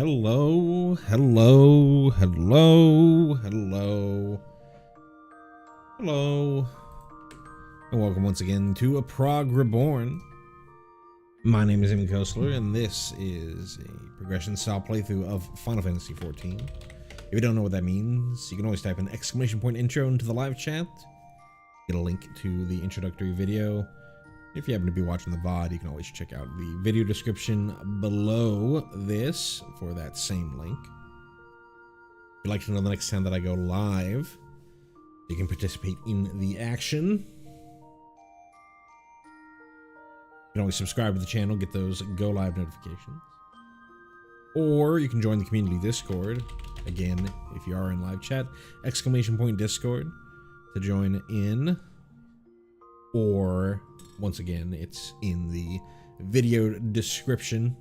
Hello, hello, hello, hello, hello, and welcome once again to a Prog Reborn. My name is Amy Kostler, and this is a progression-style playthrough of Final Fantasy XIV. If you don't know what that means, you can always type an !intro into the live chat. Get a link to the introductory video. If you happen to be watching the VOD, you can always check out the video description below this for that same link. If you'd like to know the next time that I go live, you can participate in the action. You can always subscribe to the channel, get those go live notifications. Or you can join the community Discord. Again, if you are in live chat, !Discord to join in. Or once again, it's in the video description.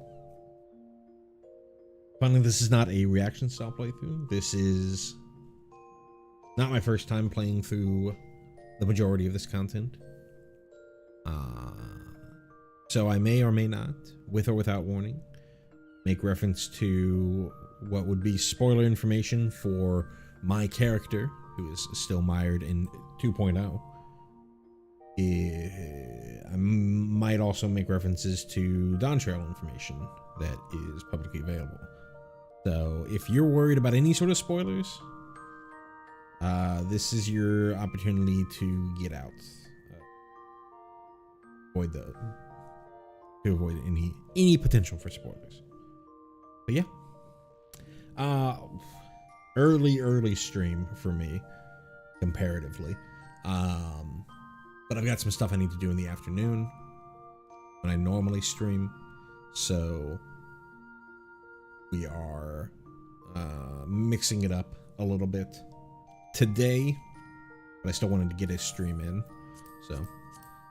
Finally, this is not a reaction style playthrough. This is not my first time playing through the majority of this content. So I may or may not, with or without warning, make reference to what would be spoiler information for my character, who is still mired in 2.0. I might also make references to Dawn Trail information that is publicly available. So if you're worried about any sort of spoilers, this is your opportunity to get out. Avoid any potential for spoilers. But yeah, early stream for me comparatively. But I've got some stuff I need to do in the afternoon when I normally stream, so we are mixing it up a little bit today, but I still wanted to get a stream in, so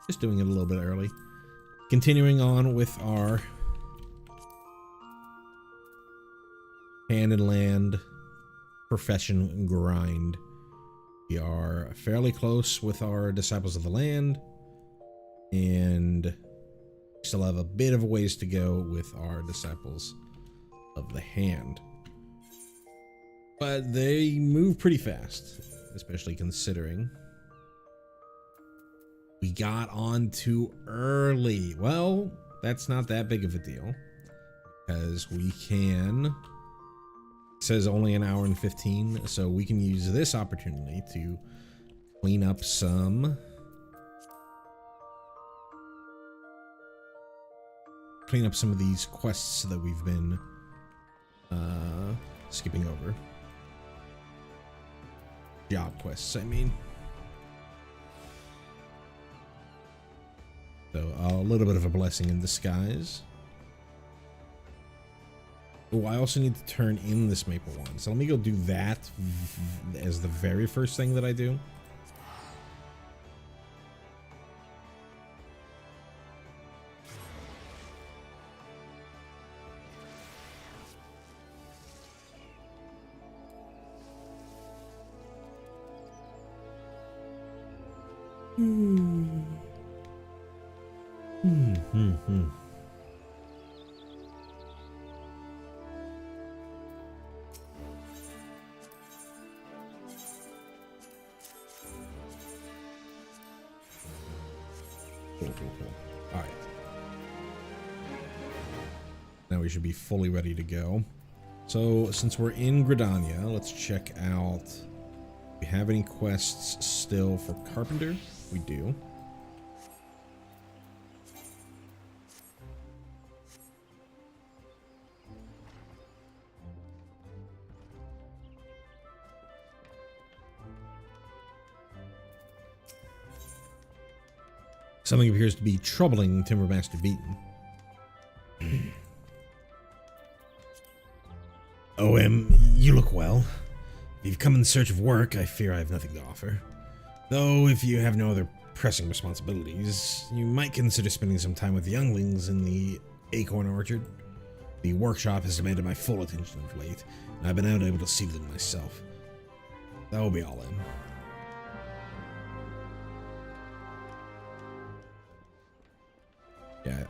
just doing it a little bit early. Continuing on with our hand and land profession grind. We are fairly close with our Disciples of the Land, and still have a bit of a ways to go with our Disciples of the Hand. But they move pretty fast, especially considering we got on too early. Well, that's not that big of a deal, because we can... It says only an hour and 15, so we can use this opportunity to clean up some of these quests that we've been skipping over. Job quests, I mean. So a little bit of a blessing in disguise. Oh, I also need to turn in this maple one. So let me go do that as the very first thing that I do. Cool. All right. Now we should be fully ready to go. So since we're in Gridania, let's check out if we have any quests still for Carpenter. We do. Something appears to be troubling Timbermaster Beaton. OM, you look well. If you've come in search of work, I fear I have nothing to offer. Though, if you have no other pressing responsibilities, you might consider spending some time with the younglings in the Acorn Orchard. The workshop has demanded my full attention of late, and I've been unable to see them myself. That will be all in. Yeah,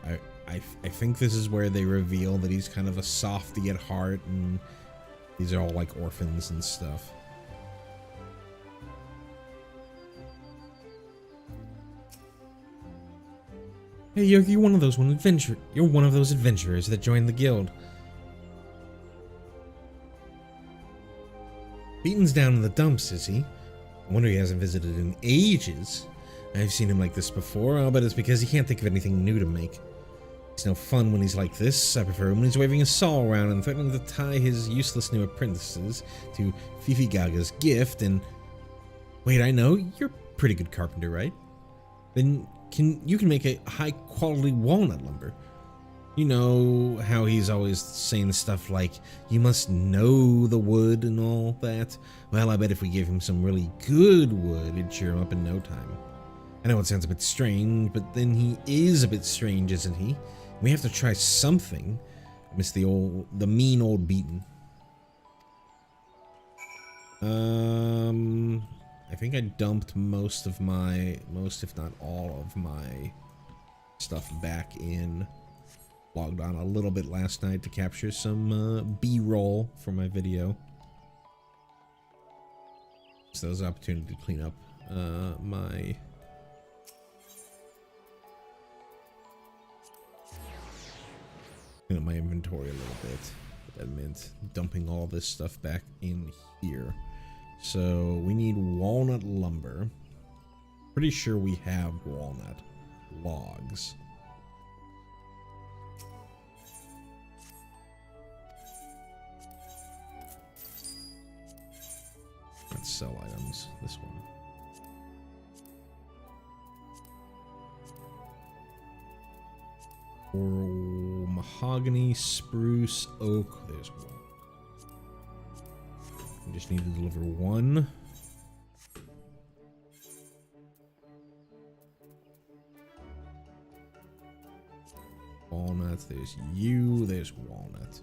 I think this is where they reveal that he's kind of a softy at heart, and these are all like orphans and stuff. Hey, you're one of those You're one of those adventurers that joined the guild. Beaton's down in the dumps, is he? I wonder he hasn't visited in ages. I've seen him like this before. I'll bet it's because he can't think of anything new to make. He's no fun when he's like this. I prefer him when he's waving a saw around and threatening to tie his useless new apprentices to Fifi Gaga's gift and... Wait, I know. You're a pretty good carpenter, right? Then you can make a high-quality walnut lumber. You know how he's always saying stuff like, you must know the wood and all that? Well, I bet if we gave him some really good wood, it'd cheer him up in no time. I know it sounds a bit strange, but then he is a bit strange, isn't he? We have to try something. I miss the mean old Beaton. I think I dumped most if not all of my stuff back in. Logged on a little bit last night to capture some B-roll for my video. So that was an opportunity to clean up my... my inventory a little bit. That meant dumping all this stuff back in here. So we need walnut lumber. Pretty sure we have walnut logs. Let's sell items. This one. Or mahogany, spruce, oak. There's one. We just need to deliver one. Walnut. There's you. There's walnut.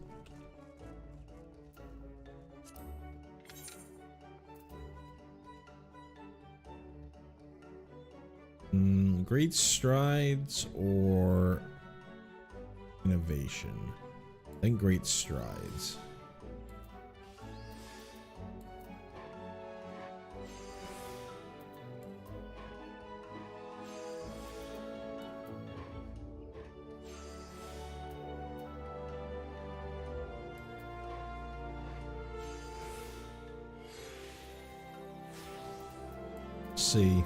Great strides or innovation? I think great strides. Let's see.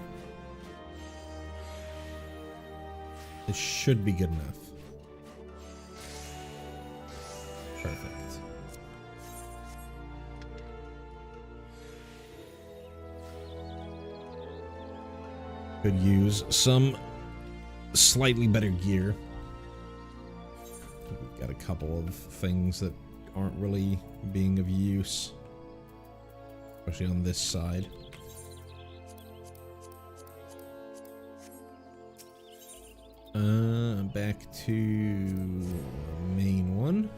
This should be good enough. Perfect. Could use some slightly better gear. We've got a couple of things that aren't really being of use, especially on this side. Back to main one.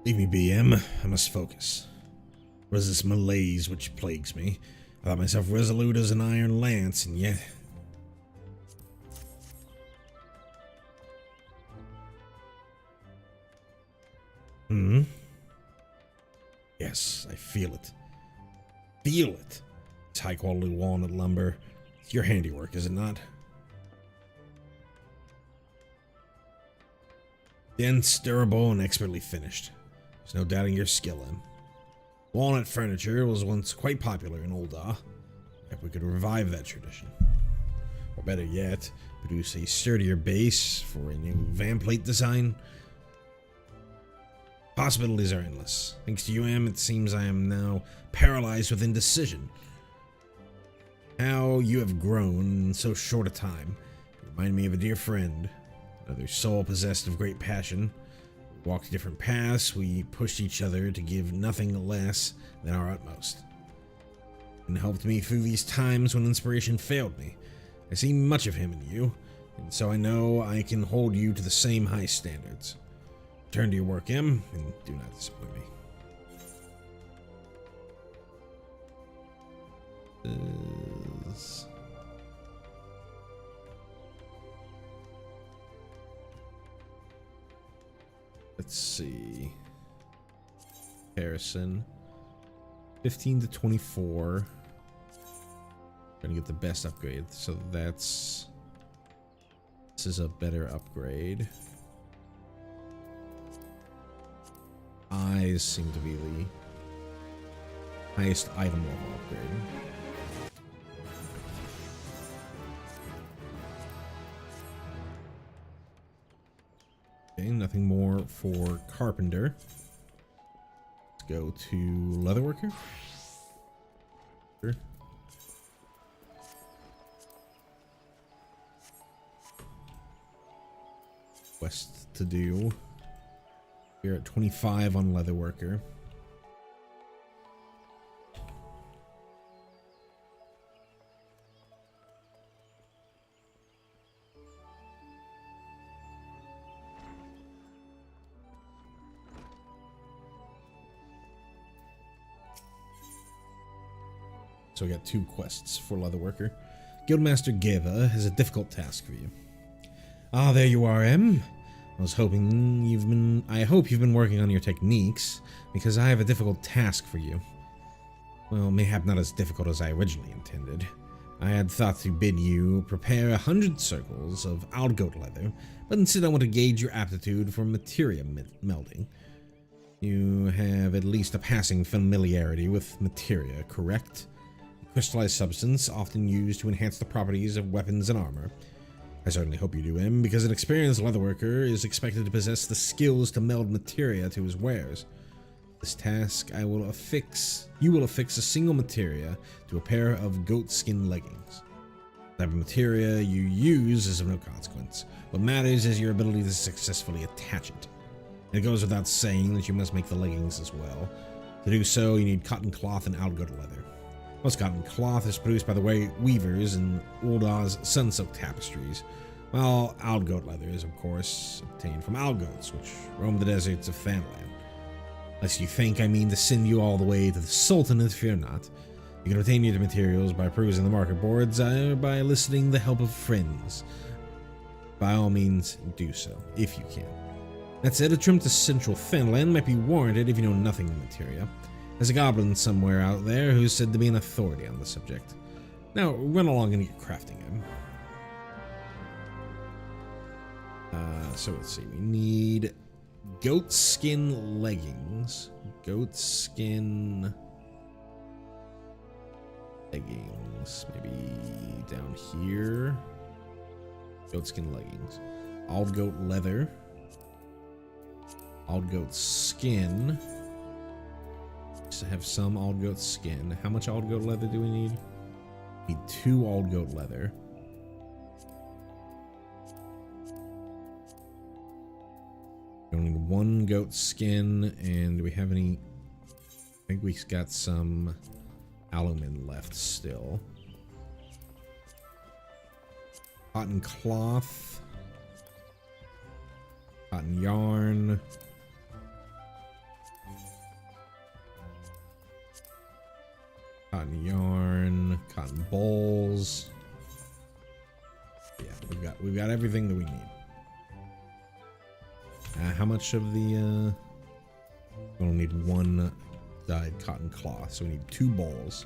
Leave me be, Em. I must focus. What is this malaise which plagues me? I thought myself resolute as an iron lance, and yet... Yes, I feel it. Feel it. It's high-quality walnut lumber. It's your handiwork, is it not? Dense, durable, and expertly finished. There's no doubting your skill, Em. Walnut furniture was once quite popular in Ul'dah. If we could revive that tradition. Or better yet, produce a sturdier base for a new vamplate design. Possibilities are endless. Thanks to you, Em, it seems I am now paralyzed with indecision. How you have grown in so short a time. You remind me of a dear friend. Another soul possessed of great passion. We walked different paths, we pushed each other to give nothing less than our utmost. and helped me through these times when inspiration failed me. I see much of him in you, and so I know I can hold you to the same high standards. Return to your work, M, and do not disappoint me. Let's see. Comparison. 15 to 24. Trying to get the best upgrade. So this is a better upgrade. Eyes seem to be the highest item level upgrade. Okay, nothing more for carpenter. Let's go to leatherworker. Sure. Quest to do. We're at 25 on leatherworker. So we got 2 quests for leatherworker. Guildmaster Geva has a difficult task for you. Ah, there you are, M. I hope you've been working on your techniques, because I have a difficult task for you. Well, mayhap not as difficult as I originally intended. I had thought to bid you prepare 100 circles of outgoat leather, but instead I want to gauge your aptitude for materia melding. You have at least a passing familiarity with materia, correct? Crystallized substance, often used to enhance the properties of weapons and armor. I certainly hope you do, M, because an experienced leatherworker is expected to possess the skills to meld materia to his wares. This task, you will affix a single materia to a pair of goat skin leggings. The type of materia you use is of no consequence. What matters is your ability to successfully attach it. And it goes without saying that you must make the leggings as well. To do so, you need cotton cloth and outgoat leather. Most cotton cloth is produced by the weavers in Ulda's sun-soaked tapestries, while outgoat leather is, of course, obtained from outgoats, which roam the deserts of Fanland. Lest you think I mean to send you all the way to the Sultanate, fear not. You can obtain your materials by perusing the market boards or by eliciting the help of friends. By all means, do so, if you can. That said, a trip to central Fanland might be warranted if you know nothing of materia. There's a goblin somewhere out there who's said to be an authority on the subject. Now, run along and get crafting him. So let's see, we need goat skin leggings. Goat skin leggings, maybe down here. Goat skin leggings. Old goat leather. Old goat skin. To have some old goat skin. How much old goat leather do we need? We need 2 old goat leather. We only need 1 goat skin, and do we have any? I think we got some alumin left still. Cotton cloth, cotton yarn. Cotton yarn, cotton bowls. Yeah, we've got everything that we need. How much of the we'll need 1 dyed cotton cloth, so we need 2 bowls.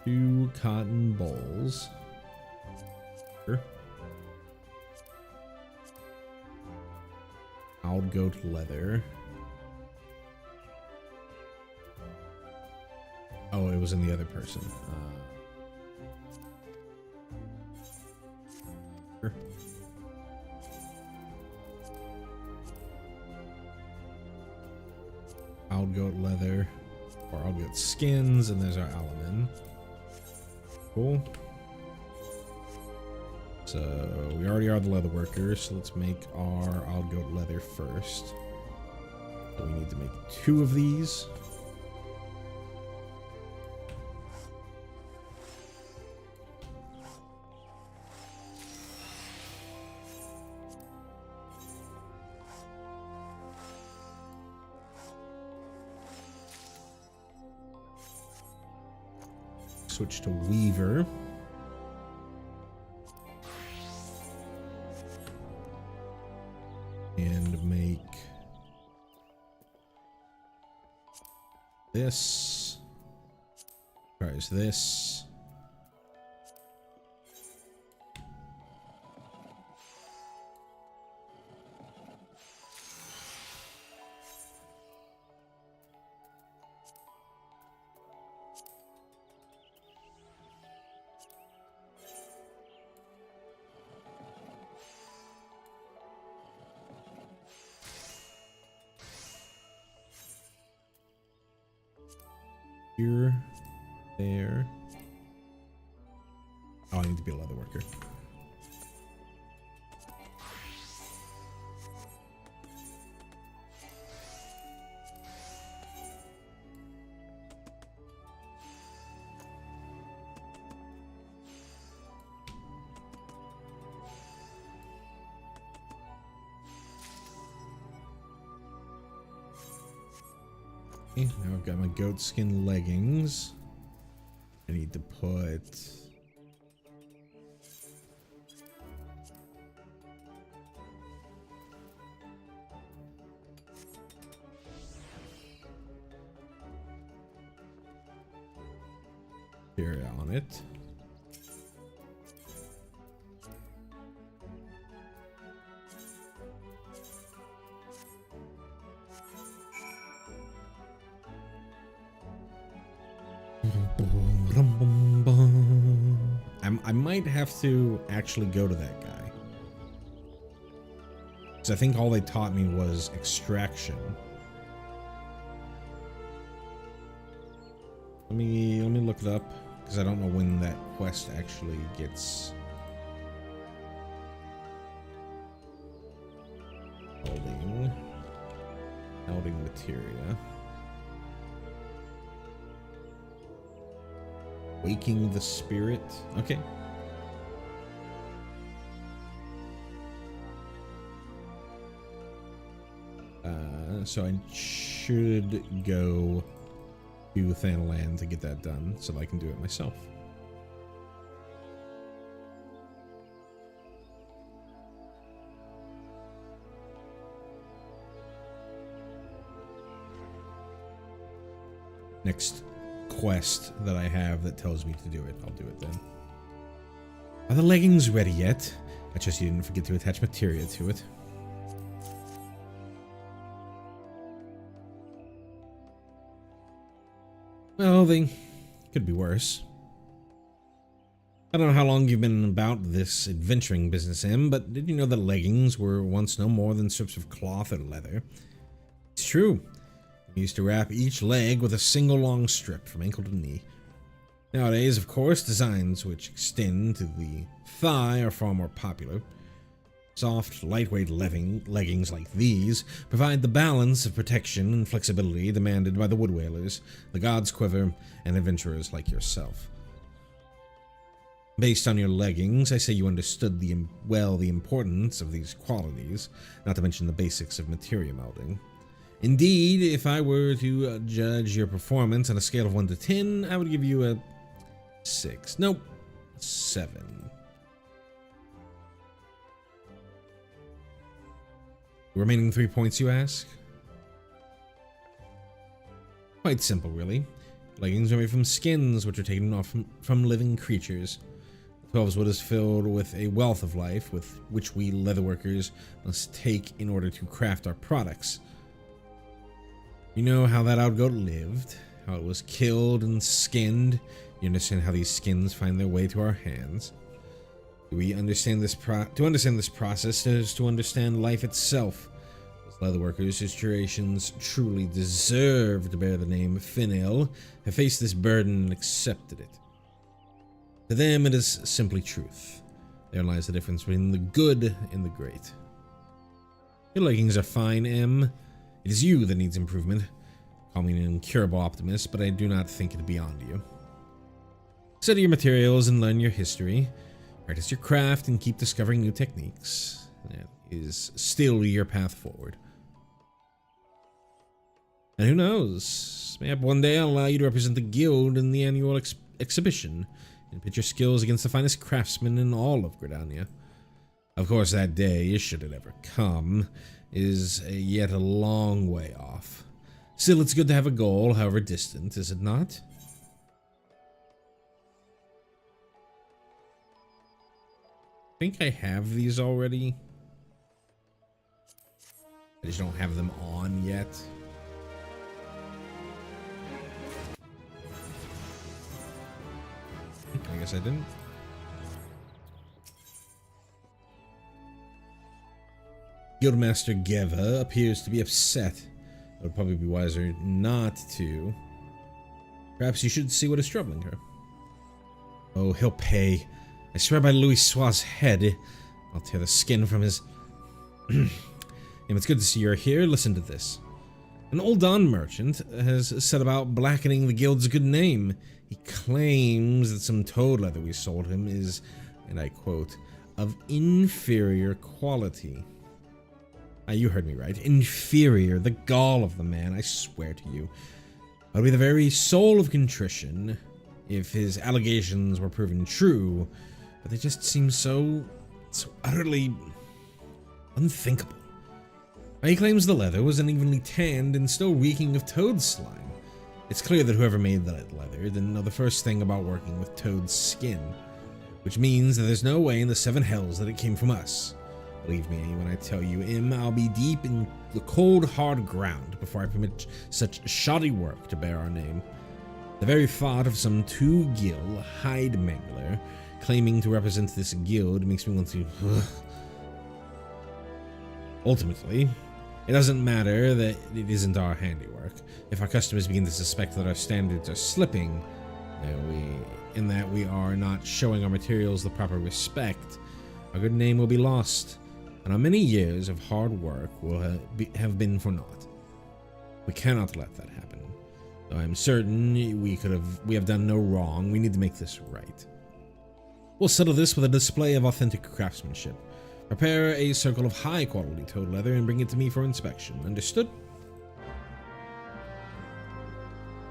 Two cotton bowls. Sure. Old goat leather. Oh, it was in the other person. Sure. Old goat leather, or old goat skins, and there's our alumin. Cool. So we already are the leather workers, so let's make our old goat leather first. So we need to make 2 of these. Switch to Weaver. And make this. Tries this. Here, there. Oh, I need to be a leather worker. Okay, now I've got my goatskin leggings. I need to put here on it. I might have to actually go to that guy, because I think all they taught me was extraction. Let me look it up, because I don't know when that quest actually gets holding materia. Waking the spirit. Okay. So I should go to Thanalan to get that done so that I can do it myself. Next quest that I have that tells me to do it, I'll do it then. Are the leggings ready yet? I trust you didn't forget to attach materia to it. Well, they could be worse. I don't know how long you've been about this adventuring business, Em, but did you know that leggings were once no more than strips of cloth or leather? It's true. We used to wrap each leg with a single long strip from ankle to knee. Nowadays, of course, designs which extend to the thigh are far more popular. Soft, lightweight leggings like these provide the balance of protection and flexibility demanded by the wood whalers, the gods' quiver, and adventurers like yourself. Based on your leggings, I say you understood the importance of these qualities, not to mention the basics of materia melding. Indeed, if I were to judge your performance on a scale of 1 to 10, I would give you a 6. Nope, 7. The remaining 3 points, you ask? Quite simple, really. Leggings are made from skins, which are taken off from living creatures. The 12's wood is filled with a wealth of life, with which we leatherworkers must take in order to craft our products. You know how that outgoat lived, how it was killed and skinned. You understand how these skins find their way to our hands. To understand this process is to understand life itself. As leatherworkers whose creations truly deserve to bear the name Finil have faced this burden and accepted it. To them, it is simply truth. There lies the difference between the good and the great. Your leggings are fine, Em. It is you that needs improvement. Call me an incurable optimist, but I do not think it beyond you. Study your materials and learn your history. Practice your craft and keep discovering new techniques. That is still your path forward. And who knows? Maybe one day I'll allow you to represent the guild in the annual exhibition and pit your skills against the finest craftsmen in all of Gridania. Of course, that day, should it ever come, is yet a long way off. Still, it's good to have a goal, however distant, is it not? I think I have these already. I just don't have them on yet. I guess I didn't. Guildmaster Geva appears to be upset. It would probably be wiser not to. Perhaps you should see what is troubling her. Oh, he'll pay. I swear by Louis Soir's head, I'll tear the skin from his... It's good to see you're here. Listen to this. An old Don merchant has set about blackening the guild's good name. He claims that some toad leather we sold him is, and I quote, of inferior quality. You heard me right. Inferior. The gall of the man, I swear to you. I'll be the very soul of contrition if his allegations were proven true, but they just seem so utterly unthinkable. He claims the leather was unevenly tanned and still reeking of toad slime. It's clear that whoever made that leather didn't know the first thing about working with toad's skin, which means that there's no way in the seven hells that it came from us. Believe me when I tell you, I'll be deep in the cold, hard ground before I permit such shoddy work to bear our name. The very thought of some two-gill hide mangler claiming to represent this guild makes me want to... Ultimately, it doesn't matter that it isn't our handiwork. If our customers begin to suspect that our standards are slipping, in that we are not showing our materials the proper respect, our good name will be lost, and our many years of hard work will have been for naught. We cannot let that happen. Though I am certain we have done no wrong, we need to make this right. We'll settle this with a display of authentic craftsmanship. Prepare a circle of high-quality toad leather and bring it to me for inspection. Understood?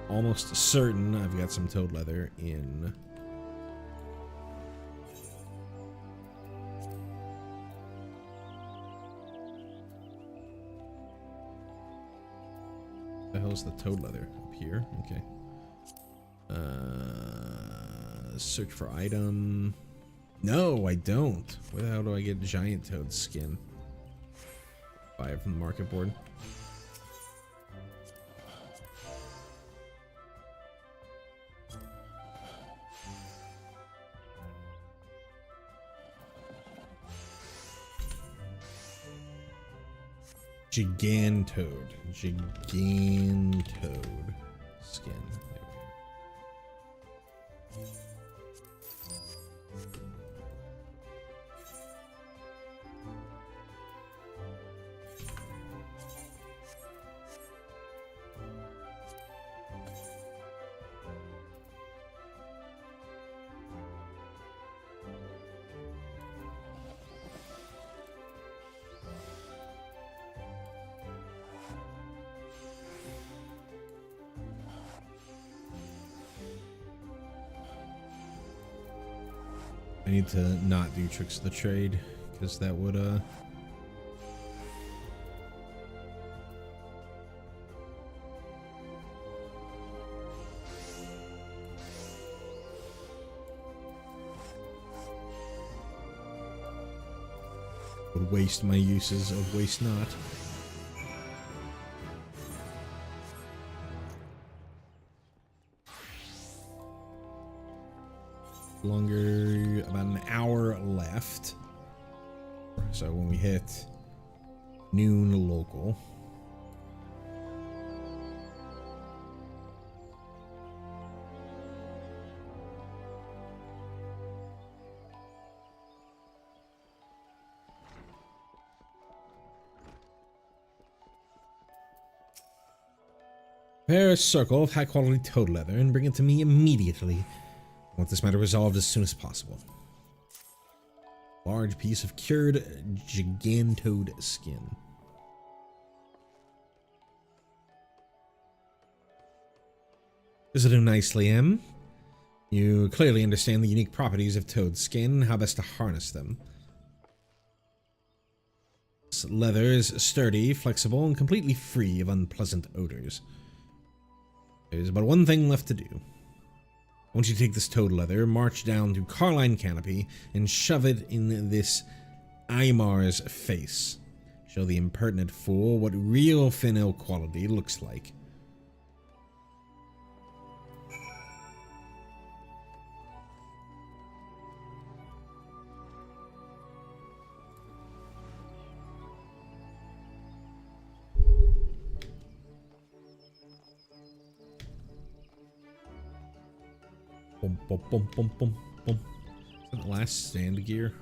Almost certain I've got some toad leather in... The hell's the toad leather? Up here? Okay. Search for item... No, I don't. Where the hell do I get giant toad skin? Buy it from the market board. Gigantoad. Gigantoad skin. There we go. I need to not do tricks of the trade, because that would waste my uses of waste not. Longer, about an hour left. So when we hit noon local, Prepare a circle of high-quality toad leather and bring it to me immediately. I want this matter resolved as soon as possible. Large piece of cured gigantoad skin. Does it do nicely, Em? You clearly understand the unique properties of toad skin and how best to harness them. This leather is sturdy, flexible, and completely free of unpleasant odors. There's but one thing left to do. Once you take this toad leather, march down to Carline Canopy and shove it in this Aimar's face. Show the impertinent fool what real Finil quality looks like. Boom, boom, boom, boom, boom, boom. Is that last sand gear?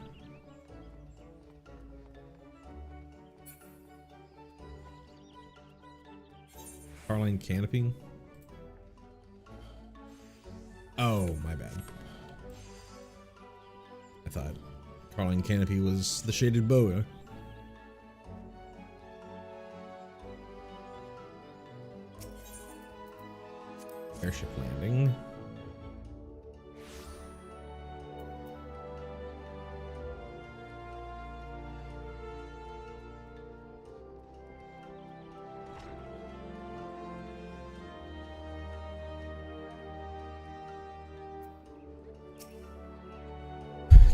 Carline Canopy? Oh, my bad. I thought Carline Canopy was the shaded boa. Airship landing.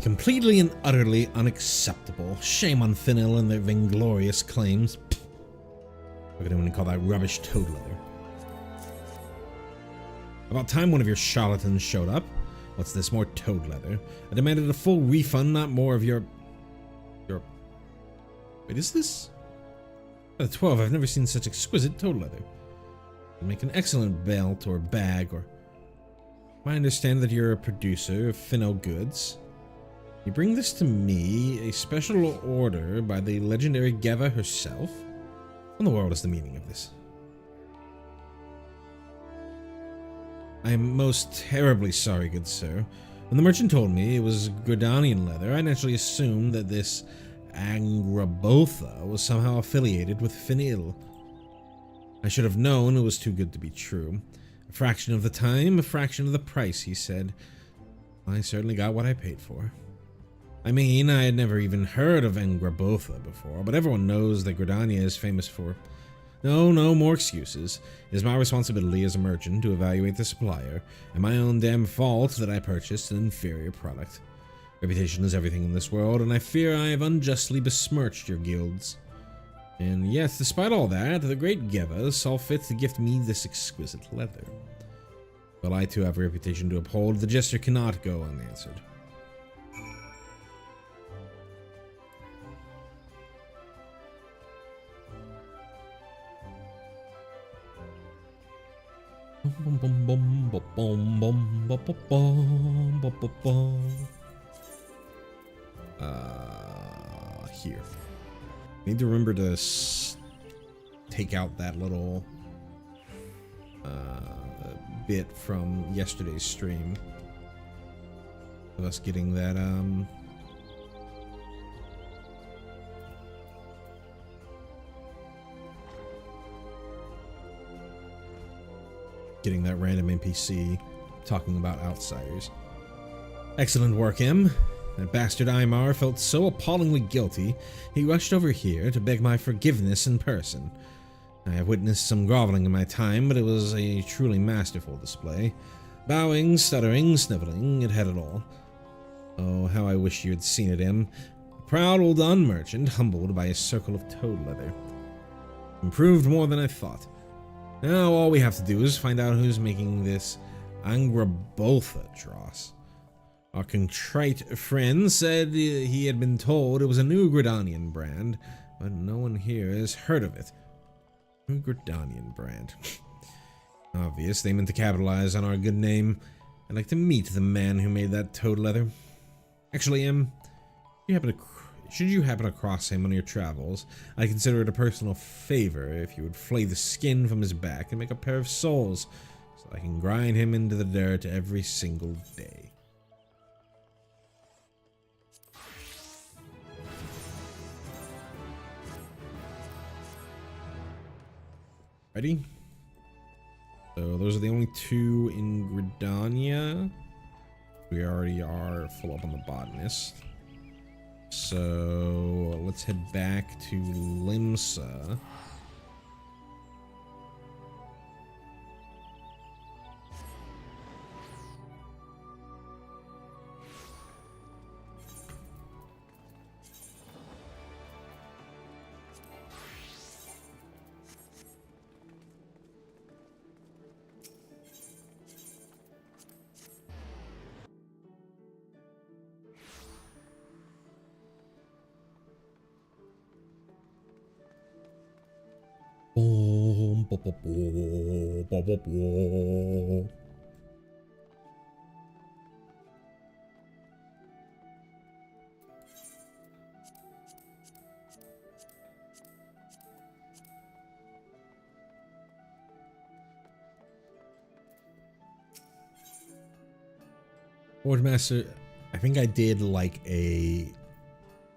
Completely and utterly unacceptable. Shame on Finil and their vainglorious claims. Look at him when you call that rubbish toad leather. About time one of your charlatans showed up. What's this, more toad leather? I demanded a full refund, not more of your... Wait, is this? Out of 12, I've never seen such exquisite toad leather. It'd make an excellent belt or bag, or... I understand that you're a producer of Finil goods. You bring this to me, a special order by the legendary Geva herself? What in the world is the meaning of this? I am most terribly sorry, good sir. When the merchant told me it was Gridanian leather, I naturally assumed that this Angrabotha was somehow affiliated with Finil. I should have known it was too good to be true. A fraction of the time, a fraction of the price, he said. I certainly got what I paid for. I mean, I had never even heard of Angrabotha before, but everyone knows that Gridania is famous for... No more excuses. It is my responsibility as a merchant to evaluate the supplier, and my own damn fault that I purchased an inferior product. Reputation is everything in this world, and I fear I have unjustly besmirched your guilds. And yes, despite all that, the great Geva saw fit to gift me this exquisite leather. While I too have a reputation to uphold, the gesture cannot go unanswered. Here. Need to remember to take out that little bit from yesterday's stream of us getting that getting that random NPC talking about outsiders. Excellent work, Em. That bastard Aymar felt so appallingly guilty, he rushed over here to beg my forgiveness in person. I have witnessed some groveling in my time, but it was a truly masterful display. Bowing, stuttering, sniveling, it had it all. Oh, how I wish you had seen it, Em. A proud old merchant, humbled by a circle of toad leather. Improved more than I thought. Now all we have to do is find out who's making this Angrabotha dross. Our contrite friend said he had been told it was a new Gridanian brand, but no one here has heard of it. New Gridanian brand. Obvious, they meant to capitalize on our good name. I'd like to meet the man who made that toad leather. Actually, you happen to should you happen across him on your travels, I'd consider it a personal favor if you would flay the skin from his back and make a pair of soles, so I can grind him into the dirt every single day. Ready? So those are the only two in Gridania. We already are full up on the botanist. So let's head back to Limsa. Forge Master, I think I did like a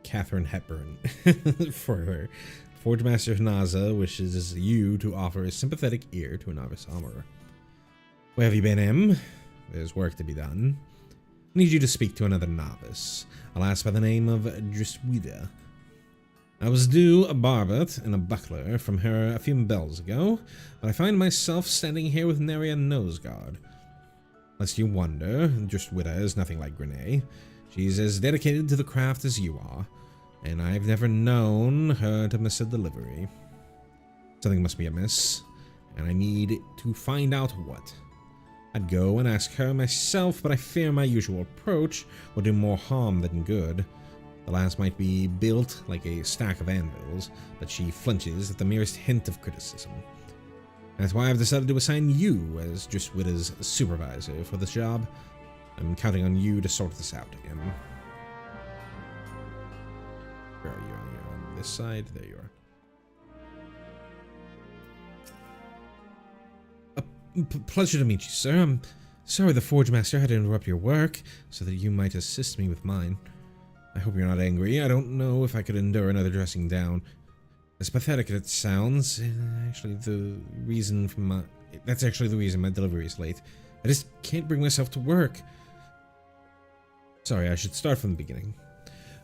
Catherine Hepburn for her. Forge Master Hnaza wishes you to offer a sympathetic ear to a novice armorer. Where have you been, Em? There's work to be done. I need you to speak to another novice. I'll ask by the name of Driswida. I was due a barbet and a buckler from her a few bells ago, but I find myself standing here with nary a noseguard. Lest you wonder, Driswida is nothing like Grenay. She's as dedicated to the craft as you are, and I've never known her to miss a delivery. Something must be amiss, and I need to find out what. I'd go and ask her myself, but I fear my usual approach will do more harm than good. The lass might be built like a stack of anvils, but she flinches at the merest hint of criticism. That's why I've decided to assign you as Driswida's supervisor for this job. I'm counting on you to sort this out again. Where are you? You're on this side? There you are. Pleasure to meet you, sir. I'm sorry the Forge Master had to interrupt your work so that you might assist me with mine. I hope you're not angry. I don't know if I could endure another dressing down. As pathetic as it sounds, that's actually the reason my delivery is late. I just can't bring myself to work. Sorry, I should start from the beginning.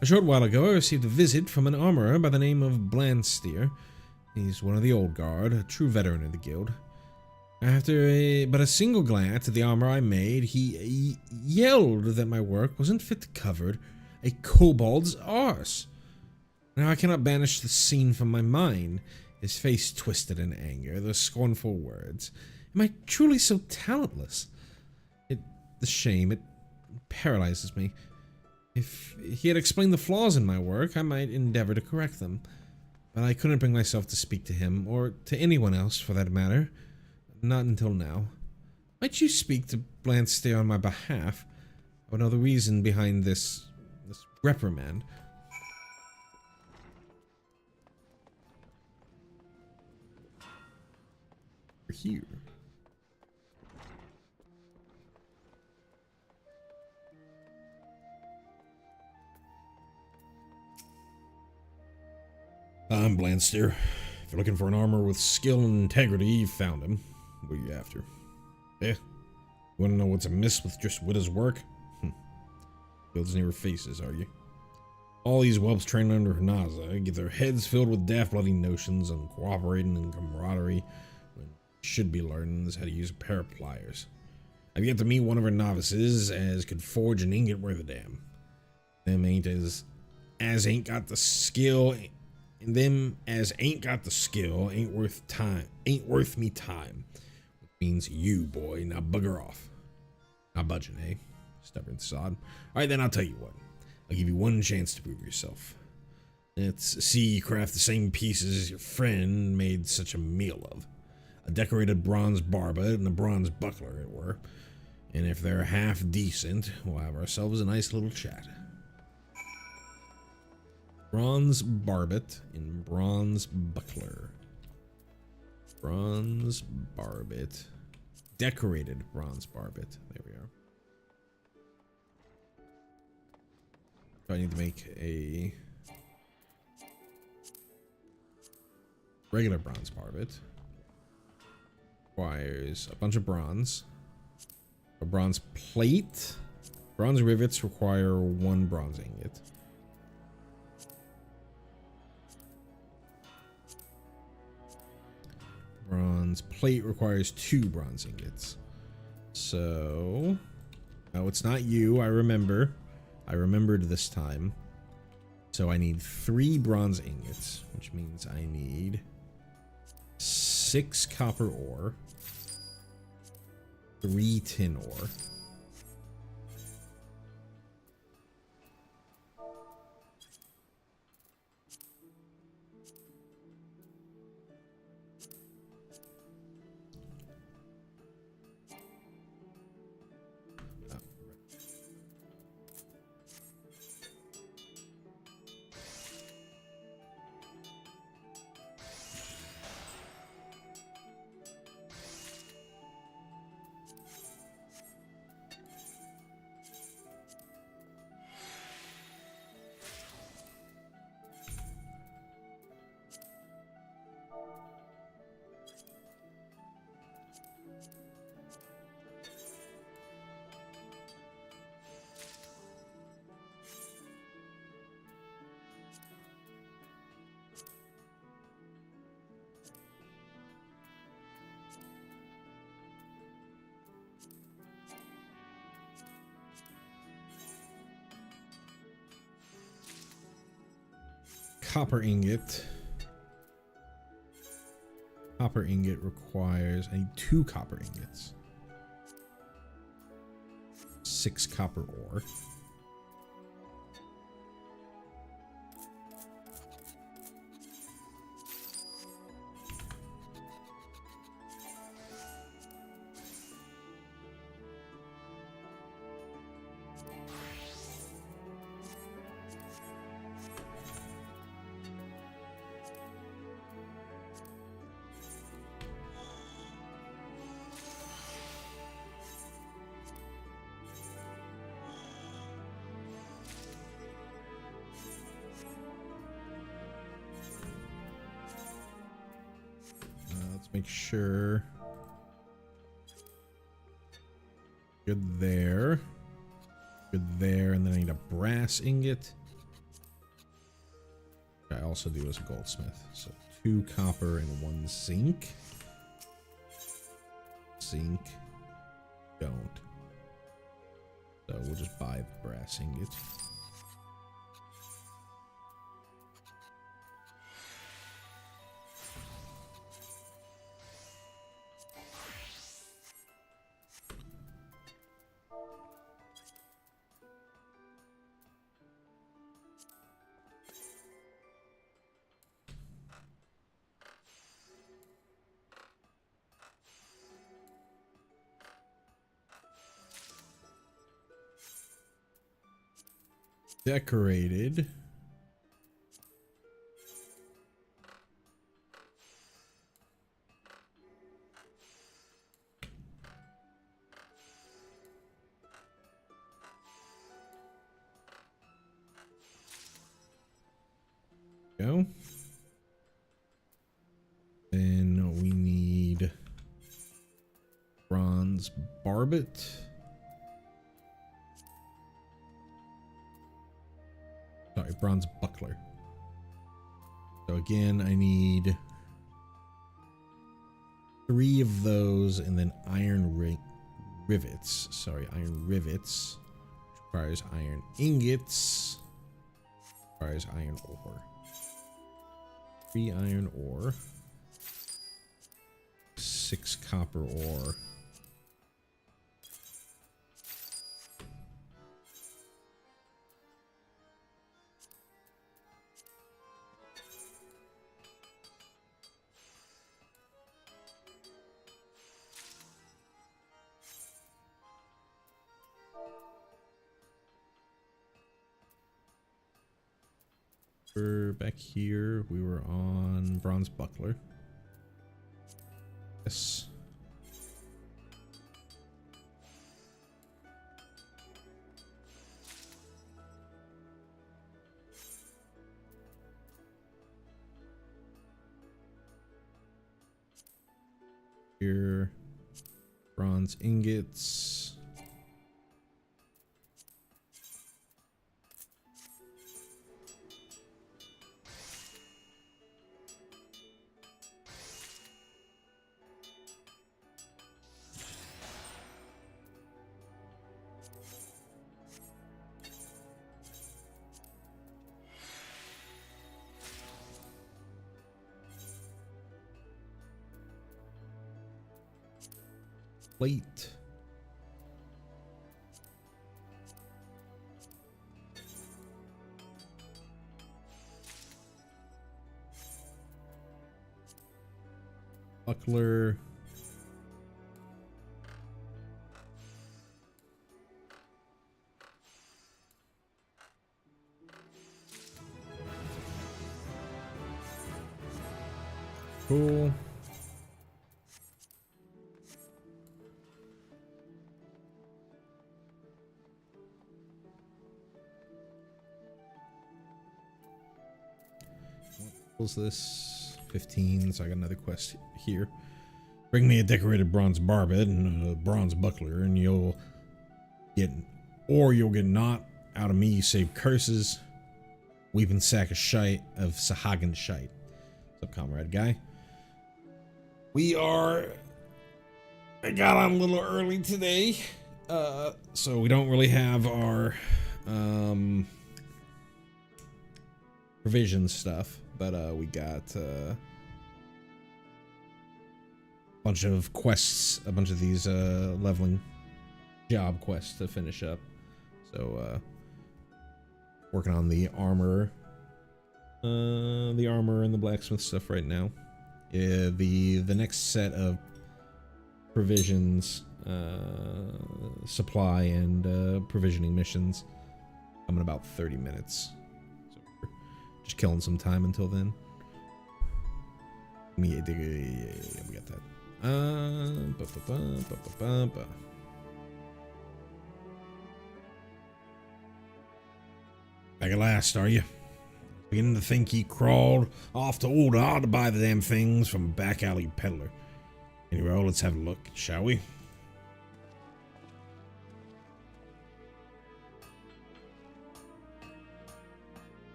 A short while ago, I received a visit from an armorer by the name of Blandsteer. He's one of the old guard, a true veteran of the guild. After but a single glance at the armor I made, he yelled that my work wasn't fit to cover a kobold's arse. Now I cannot banish the scene from my mind. His face twisted in anger, the scornful words. Am I truly so talentless? The shame, it paralyzes me. If he had explained the flaws in my work, I might endeavor to correct them. But I couldn't bring myself to speak to him, or to anyone else for that matter. Not until now. Might you speak to Blandsteer on my behalf? I would know the reason behind this reprimand. We're here. I'm Blandsteer. If you're looking for an armor with skill and integrity, you've found him. What are you after? You wanna know what's amiss with Driswida's work? Builds near faces, are you? All these whelps trained under Hnaza get their heads filled with daft bloody notions on cooperating and camaraderie when should be learning how to use a pair of pliers. I've yet to meet one of her novices as could forge an ingot worth a damn. Them ain't got the skill, and them as ain't got the skill ain't worth me time. Which means you, boy, now bugger off. Not budging, eh? Stubborn sod. Alright then, I'll tell you what. I'll give you one chance to prove yourself. Let's see you craft the same pieces as your friend made such a meal of. A decorated bronze barbet and a bronze buckler, it were. And if they're half decent, we'll have ourselves a nice little chat. Bronze barbet and bronze buckler. Bronze barbet. Decorated bronze barbet. There we are. So I need to make a regular bronze barbet. Requires a bunch of bronze. A bronze plate. Bronze rivets require 1 bronze ingot. Bronze plate requires 2 bronze ingots. So, no, it's not you. I remember. I remembered this time. So I need 3 bronze ingots, which means I need 6 copper ore, 3 tin ore. Copper ingot. Copper ingot requires, I need 2 copper ingots. 6 copper ore. Make sure. Good there. Good there. And then I need a brass ingot. I also do as a goldsmith. So 2 copper and 1 zinc. Zinc. Don't. So we'll just buy the brass ingot. Decorated. Go. Then we need bronze barbet. Sorry, bronze buckler. So again, I need 3 of those, and then iron rivets. Sorry, iron rivets. Which requires iron ingots. Requires iron ore. 3 iron ore. 6 copper ore. We're back here. We were on bronze buckler. Yes. Here, bronze ingots. Plate. Buckler. Cool. What was this? 15, so I got another quest here. Bring me a decorated bronze barbet and a bronze buckler, and you'll get naught out of me save curses. Weeping sack of shite of Sahagan shite. What's up, comrade guy? I got on a little early today, so we don't really have our provision stuff, but we got a bunch of quests, a bunch of these leveling job quests to finish up. So working on the armor and the blacksmith stuff right now. The next set of provisions, supply and provisioning missions come in about 30 minutes. So we're just killing some time until then. We got that. Back at last, are you? Beginning to think he crawled off to Old to buy the damn things from a back alley peddler. Anyway, let's have a look, shall we?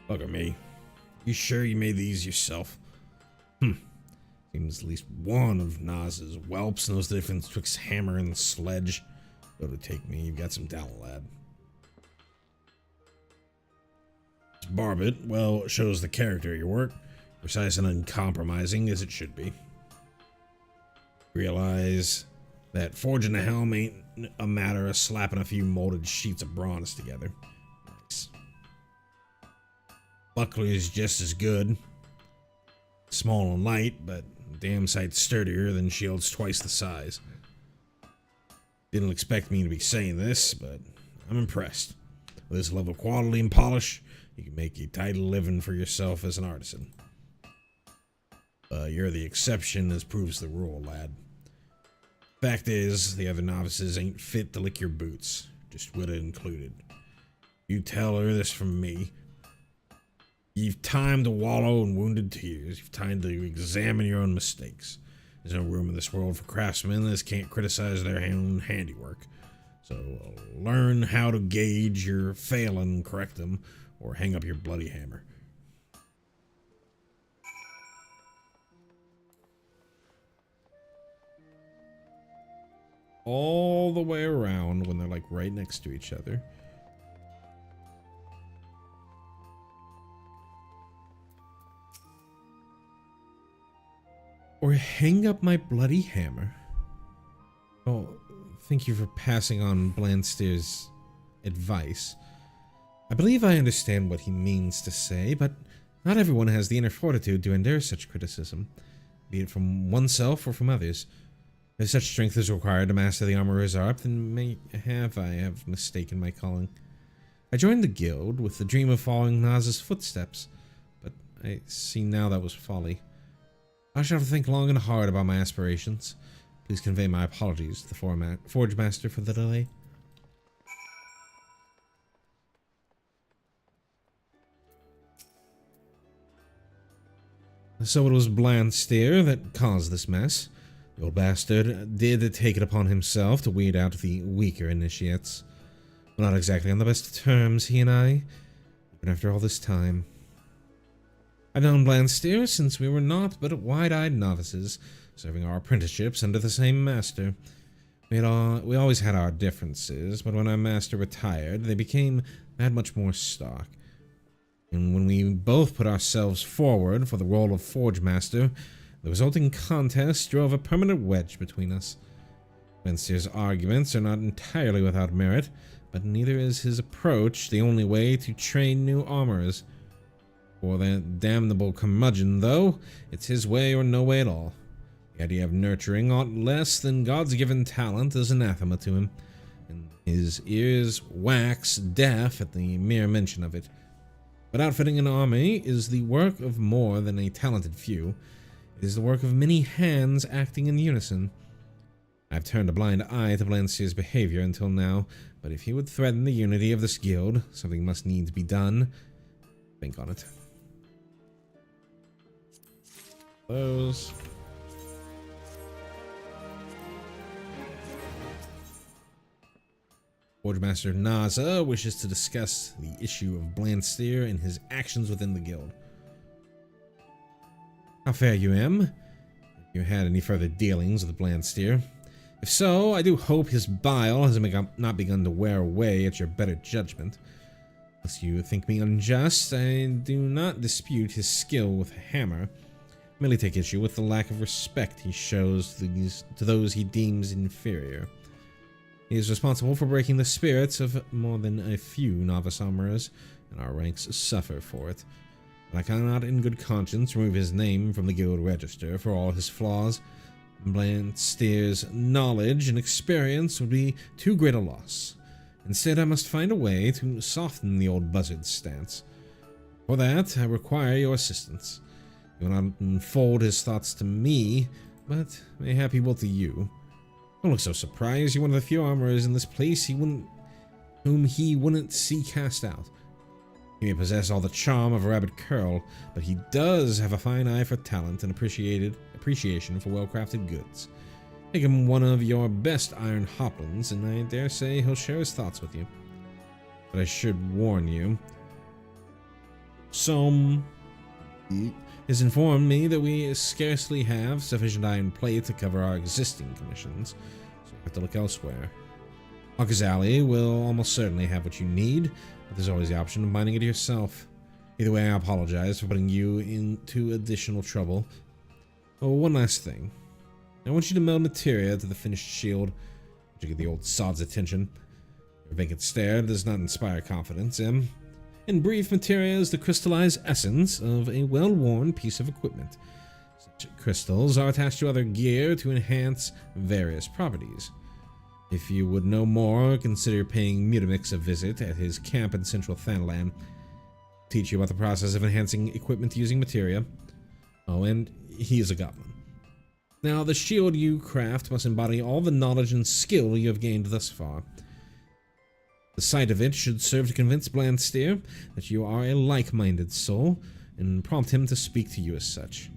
Look at me. You sure you made these yourself? Seems at least one of Naz's whelps knows the difference betwixt hammer and sledge. Go to take me, you've got some talent, lad. This barbet, well, it shows the character of your work. Precise and uncompromising as it should be. Realize that forging a helm ain't a matter of slapping a few molded sheets of bronze together. Nice. Buckler is just as good. Small and light, but damn sight sturdier than shields twice the size. Didn't expect me to be saying this, but I'm impressed. With this level of quality and polish, you can make a tidy living for yourself as an artisan. You're the exception as proves the rule, lad. Fact is, the other novices ain't fit to lick your boots, just Witta included. You tell her this from me. You've time to wallow in wounded tears. You've time to examine your own mistakes. There's no room in this world for craftsmen that can't criticize their own handiwork. So learn how to gauge your failing and correct them, or hang up your bloody hammer. All the way around when they're like right next to each other. Or hang up my bloody hammer. Oh, thank you for passing on Blandsteer's advice. I believe I understand what he means to say, but not everyone has the inner fortitude to endure such criticism, be it from oneself or from others. If such strength is required to master the armorer's art, then I have mistaken my calling. I joined the guild with the dream of following Naz's footsteps, I see now that was folly. I shall have to think long and hard about my aspirations. Please convey my apologies to the Forge Master for the delay. So it was Blandsteer that caused this mess. The old bastard did take it upon himself to weed out the weaker initiates. We're not exactly on the best of terms, he and I, even after all this time. I've known Blandsteer since we were naught but wide-eyed novices, serving our apprenticeships under the same master. We always had our differences, but when our master retired, they became that much more stark. And when we both put ourselves forward for the role of Forge Master, the resulting contest drove a permanent wedge between us. Blandsteer's arguments are not entirely without merit, but neither is his approach the only way to train new armorers. For that damnable curmudgeon, though, it's his way or no way at all. The idea of nurturing aught less than God's given talent is anathema to him, and his ears wax deaf at the mere mention of it. But outfitting an army is the work of more than a talented few. It is the work of many hands acting in unison. I've turned a blind eye to Blandsteer's behavior until now, but if he would threaten the unity of this guild, something must needs be done. Think on it. Those. Forge Master Naza wishes to discuss the issue of Blandsteer and his actions within the guild. How fare you, M? Have you had any further dealings with Blandsteer? If so, I do hope his bile has not begun to wear away at your better judgment. Unless you think me unjust, I do not dispute his skill with a hammer. I merely take issue with the lack of respect he shows to those he deems inferior. He is responsible for breaking the spirits of more than a few novice armorers, and our ranks suffer for it. But I cannot in good conscience remove his name from the guild register for all his flaws. Blandsteer's knowledge and experience would be too great a loss. Instead, I must find a way to soften the old buzzard's stance. For that, I require your assistance. He will not unfold his thoughts to me, but mayhap he will to you. Don't look so surprised. You're one of the few armorers in this place whom he wouldn't see cast out. He may possess all the charm of a rabbit curl, but he does have a fine eye for talent and appreciation for well-crafted goods. Make him one of your best iron hoplins, and I dare say he'll share his thoughts with you. But I should warn you. Some has informed me that we scarcely have sufficient iron plate to cover our existing commissions, so you have to look elsewhere. Akazali will almost certainly have what you need, but there's always the option of mining it yourself. Either way, I apologize for putting you into additional trouble. Oh, one last thing. I want you to meld materia to the finished shield to get the old sod's attention. Your vacant stare does not inspire confidence, Em. In brief, materia is the crystallized essence of a well-worn piece of equipment. Such crystals are attached to other gear to enhance various properties. If you would know more, consider paying Mutamix a visit at his camp in central Thanalan. Teach you about the process of enhancing equipment using materia. Oh, and he is a goblin. Now, the shield you craft must embody all the knowledge and skill you have gained thus far. The sight of it should serve to convince Blandsteer that you are a like-minded soul, and prompt him to speak to you as such.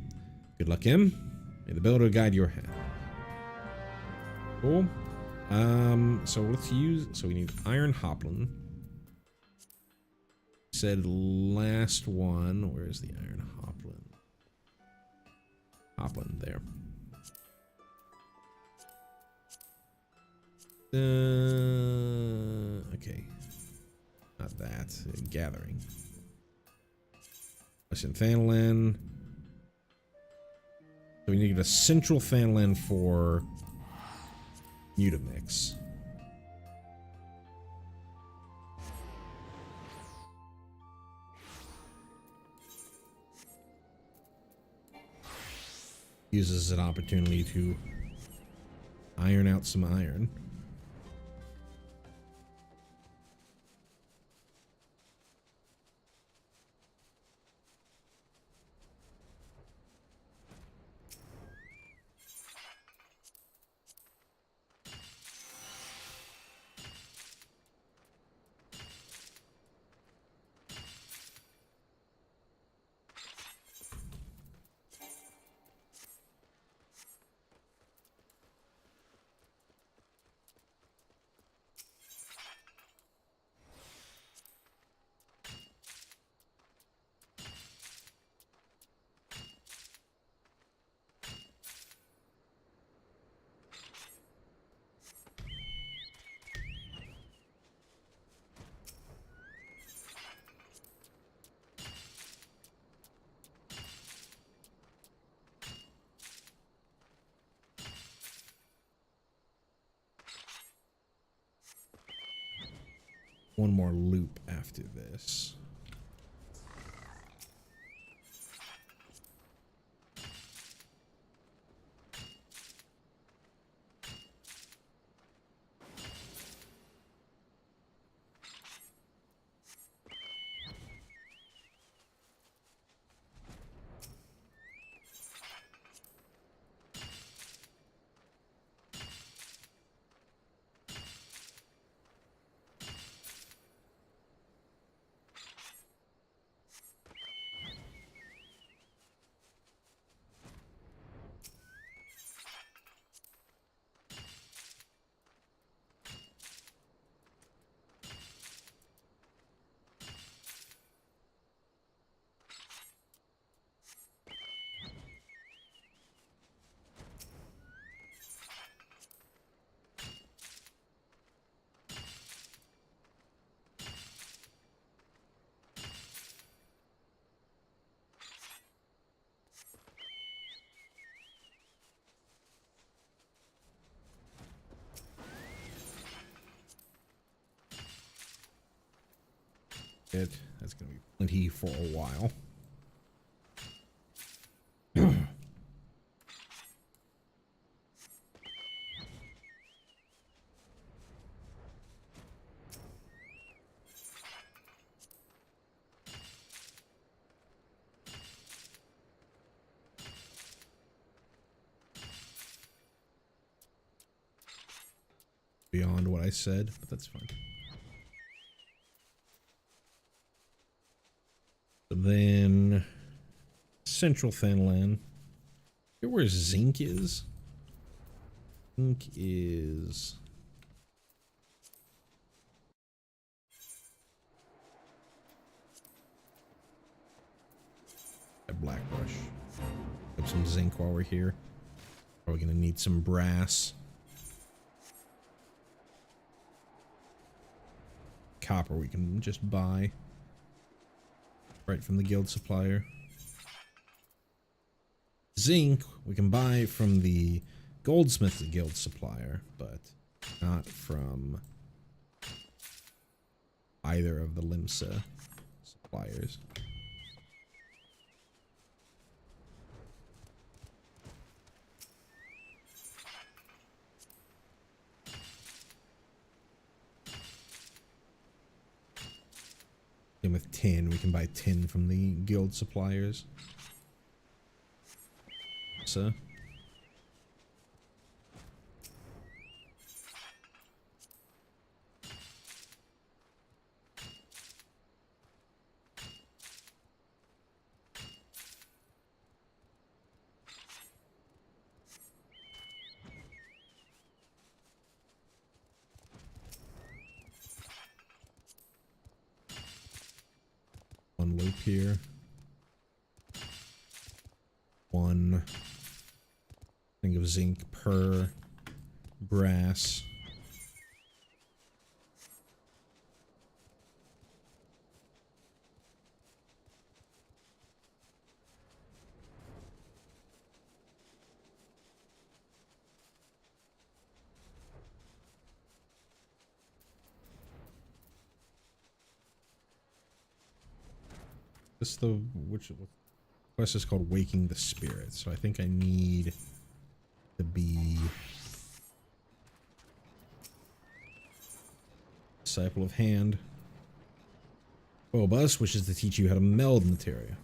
Good luck, Em. May the builder guide your hand. Cool. So let's use... So we need Iron Hoplin. Said last one. Where's the Iron Hoplin? Hoplin, there. Okay. Not that. Gathering. Listen, Thanalan. So we need a central Thanalan for Mutamix. Uses an opportunity to iron out some iron. one more loop after this. That's going to be plenty for a while. Beyond what I said, but that's fine. Then Central Fenland. Here where zinc is. Zinc is a black brush. Grab some zinc while we're here. Probably gonna need some brass. Copper we can just buy right from the guild supplier. Zinc we can buy from the goldsmith guild supplier, but not from either of the Limsa suppliers. And with tin, we can buy tin from the guild suppliers. So. One loop here. One thing of zinc per brass. This the which quest is called Waking the Spirit, so I think I need to be disciple of hand. Phobos wishes to teach you how to meld materia.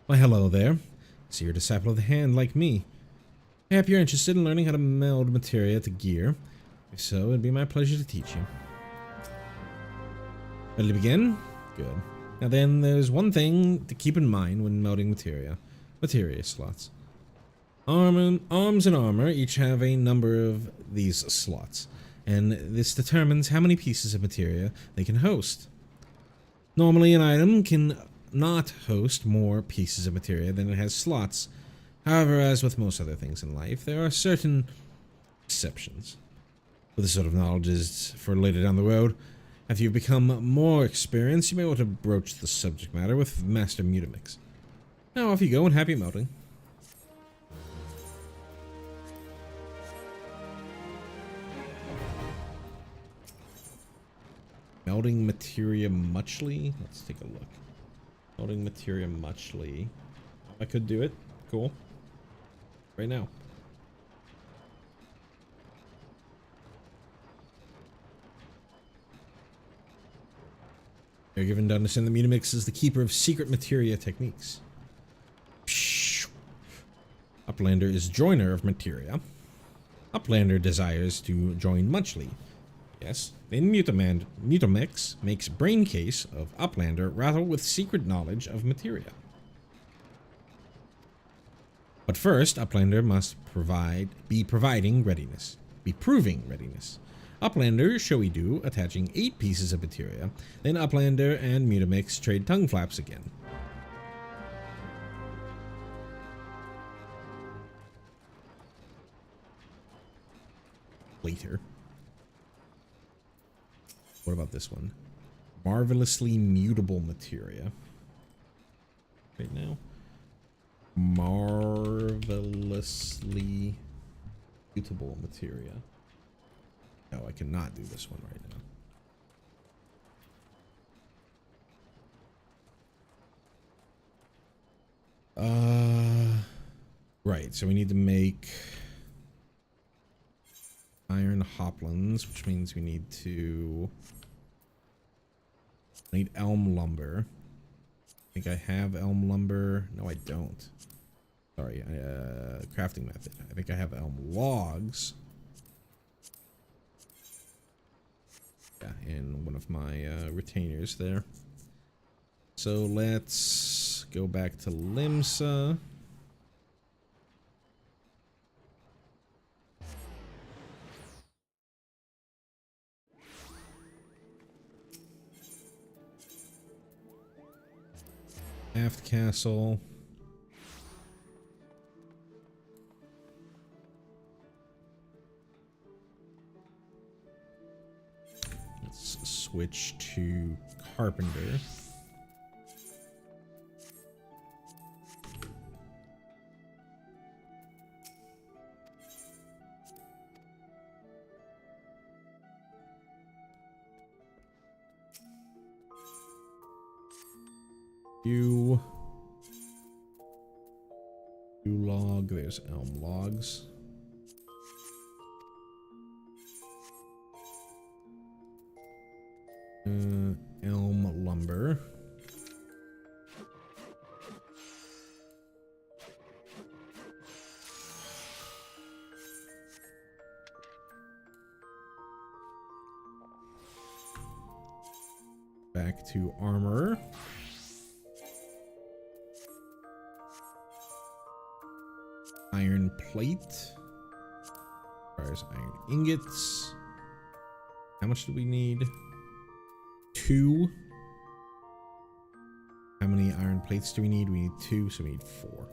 Why, hello there. So you're a disciple of the hand like me. I hope you're interested in learning how to meld materia to gear. If so, it'd be my pleasure to teach you. Ready to begin? Good. Now then, there's one thing to keep in mind when melding materia slots. Arms and armor each have a number of these slots, and this determines how many pieces of materia they can host. Normally, an item can not host more pieces of materia than it has slots. However, as with most other things in life, there are certain exceptions. But this sort of knowledge is for later down the road. After you've become more experienced, you may want to broach the subject matter with Master Mutamix. Now off you go and happy melding. Melding materia muchly. Let's take a look. Melding materia muchly. Oh, I could do it. Cool. Right now. You're given to understand the Mutamix is the keeper of secret materia techniques. Uplander is joiner of materia. Uplander desires to join muchly. Yes, then Mutamix makes brain case of Uplander rattle with secret knowledge of materia. But first, Uplander must be proving readiness. Uplander showy do attaching 8 pieces of materia. Then Uplander and Mutamix trade tongue flaps again. Later. What about this one? Marvelously mutable materia. Right now. Marvelously mutable materia. No, I cannot do this one right now. Right, so we need to make iron hoplins, which means we need elm lumber. I think I have elm lumber. No, I don't. Sorry, crafting method. I think I have elm logs. Yeah, in one of my retainers there. So let's go back to Limsa. Aft castle. Let's switch to carpenter. You log, there's elm logs. Elm lumber. Back to armor. Iron plate. Requires iron ingots. How much do we need? 2. How many iron plates do we need? We need 2, so we need 4.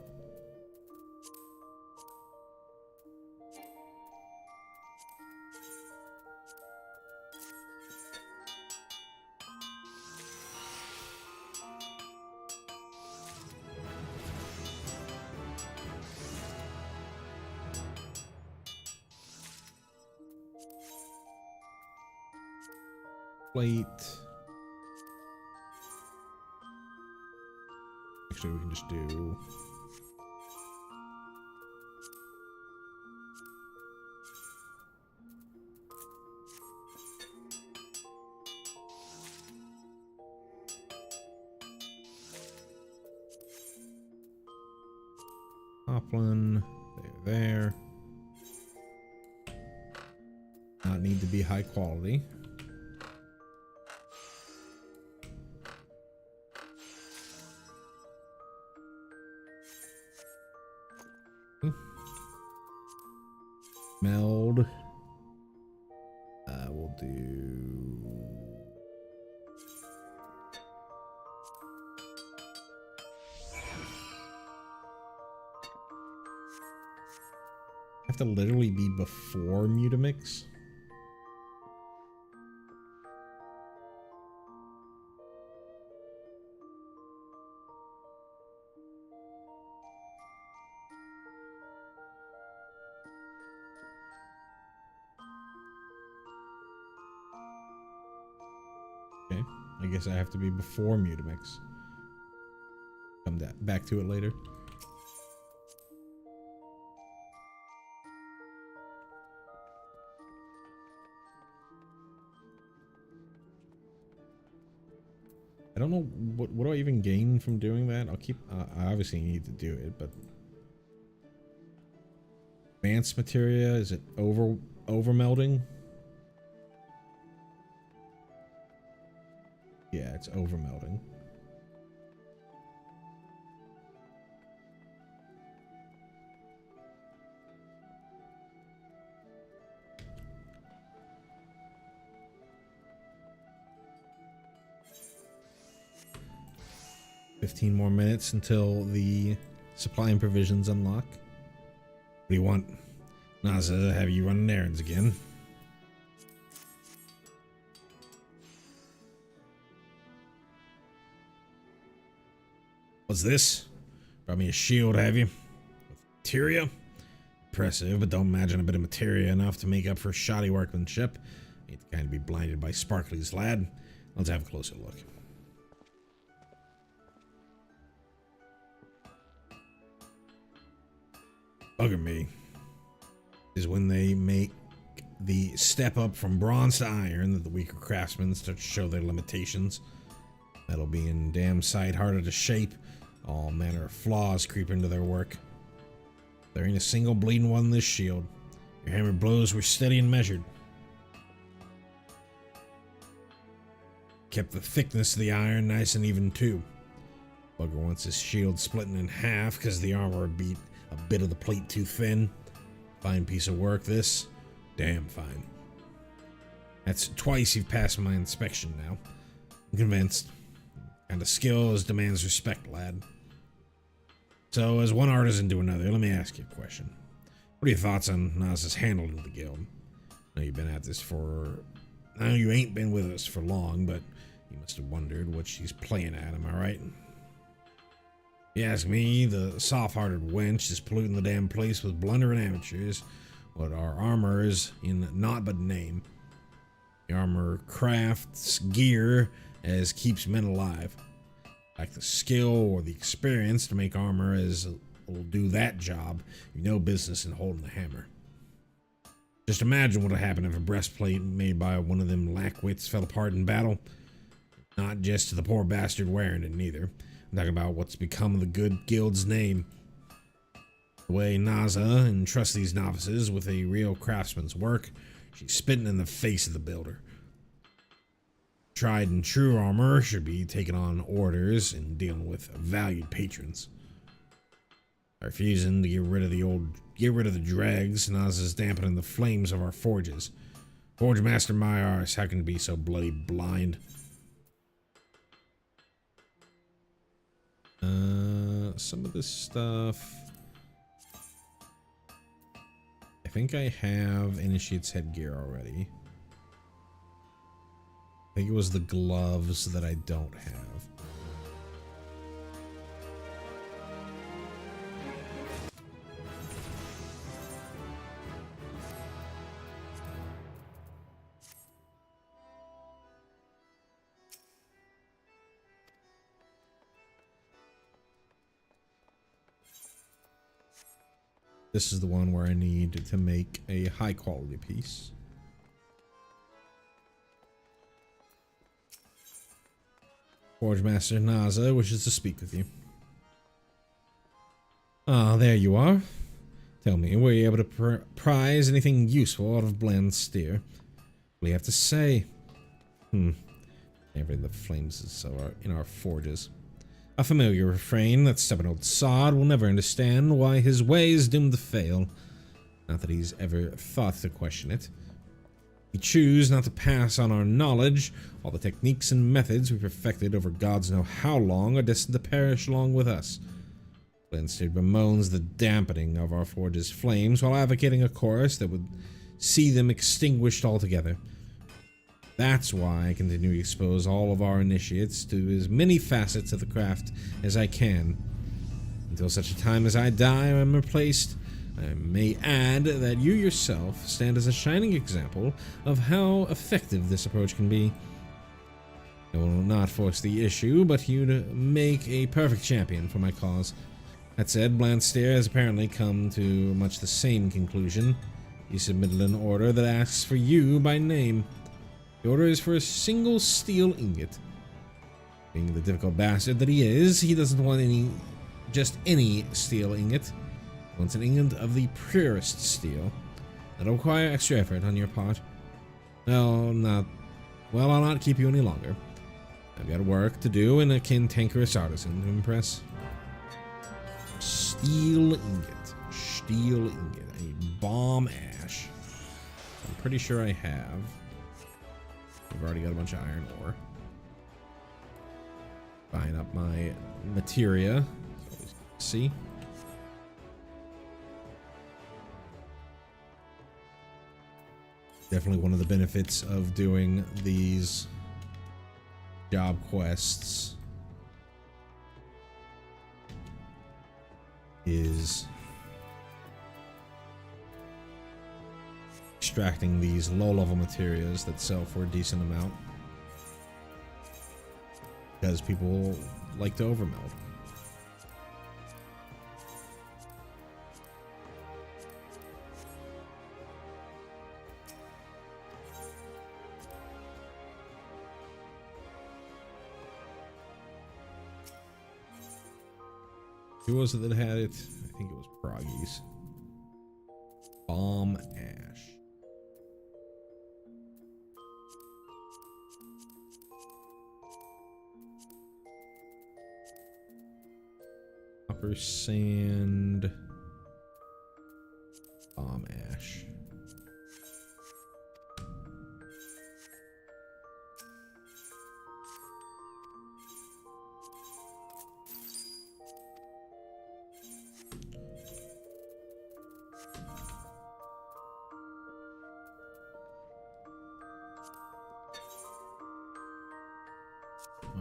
Plate. Actually, we can just do Poplin. There. Not need to be high quality. Meld. We'll do. Have to literally be before Mutamix. I guess I have to be before Mutamix. Come back to it later. I don't know what do I even gain from doing that. I'll keep. I obviously need to do it, but advanced materia, is it over melting? Yeah, it's over melting. $15 more minutes until the supply and provisions unlock. What do you want? Naza, have you running errands again? What's this? Brought me a shield, have you? With materia? Impressive, but don't imagine a bit of materia enough to make up for shoddy workmanship. Ain't the kind to be blinded by sparklies, lad. Let's have a closer look. Bugger me is when they make the step up from bronze to iron that the weaker craftsmen start to show their limitations. Metal being damn sight harder to shape, all manner of flaws creep into their work. There ain't a single bleeding one in this shield. Your hammer blows were steady and measured. Kept the thickness of the iron nice and even too. Bugger wants his shield splitting in half because the armor beat a bit of the plate too thin. Fine piece of work, this. Damn fine. That's twice you've passed my inspection now. I'm convinced. Kind of skill as demands respect, lad. So, as one artisan to another, let me ask you a question. What are your thoughts on Naz's handling of the guild? I know you've been at this for... I know you ain't been with us for long, but you must have wondered what she's playing at, am I right? You ask me, the soft-hearted wench is polluting the damn place with blundering amateurs, what our armor is in naught but name. The armor crafts gear as keeps men alive. Like the skill or the experience to make armor as will do that job, you've no business in holding the hammer. Just imagine what would happen if a breastplate made by one of them lackwits fell apart in battle. Not just to the poor bastard wearing it, neither. I'm talking about what's become of the good guild's name. The way Naza entrusts these novices with a real craftsman's work, she's spitting in the face of the builder. Tried and true armor should be taking on orders and dealing with valued patrons. By refusing to get rid of the dregs, Naza's dampening the flames of our forges. Forge master my arse, how can it be so bloody blind? Some of this stuff... I think I have Initiate's headgear already. I think it was the gloves that I don't have. This is the one where I need to make a high quality piece. Forge Master Naza wishes to speak with you. Ah, there you are. Tell me, were you able to prize anything useful out of bland steer? What do you have to say? Everything that flames is in our forges. A familiar refrain that stubborn old sod will never understand why his way is doomed to fail. Not that he's ever thought to question it. We choose not to pass on our knowledge. All the techniques and methods we perfected over gods know how long are destined to perish along with us. Glenstead bemoans the dampening of our forge's flames while advocating a chorus that would see them extinguished altogether. That's why I continue to expose all of our initiates to as many facets of the craft as I can. Until such a time as I die or am replaced, I may add that you yourself stand as a shining example of how effective this approach can be. I will not force the issue, but you'd make a perfect champion for my cause. That said, Blansteer has apparently come to much the same conclusion. He submitted an order that asks for you by name. The order is for a single steel ingot. Being the difficult bastard that he is, he doesn't want just any steel ingot. He wants an ingot of the purest steel. That'll require extra effort on your part. I'll not keep you any longer. I've got work to do and a cantankerous artisan to impress. Steel ingot. Steel ingot. A bomb ash. I'm pretty sure I have. I've already got a bunch of iron ore. Buying up my materia. See? Definitely one of the benefits of doing these job quests is extracting these low-level materials that sell for a decent amount, because people like to overmeld. Who was it that had it? I think it was Proggies. Bomb ash. Copper sand. Bomb ash.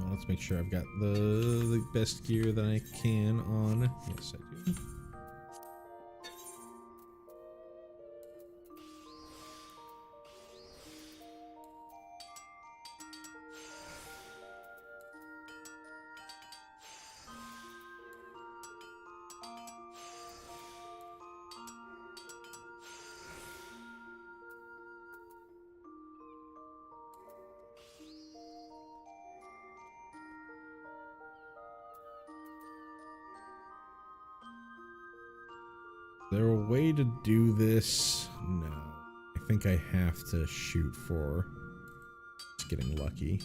Let's make sure I've got the best gear that I can on. Yes, I do. Is there a way to do this? No. I think I have to shoot for just getting lucky.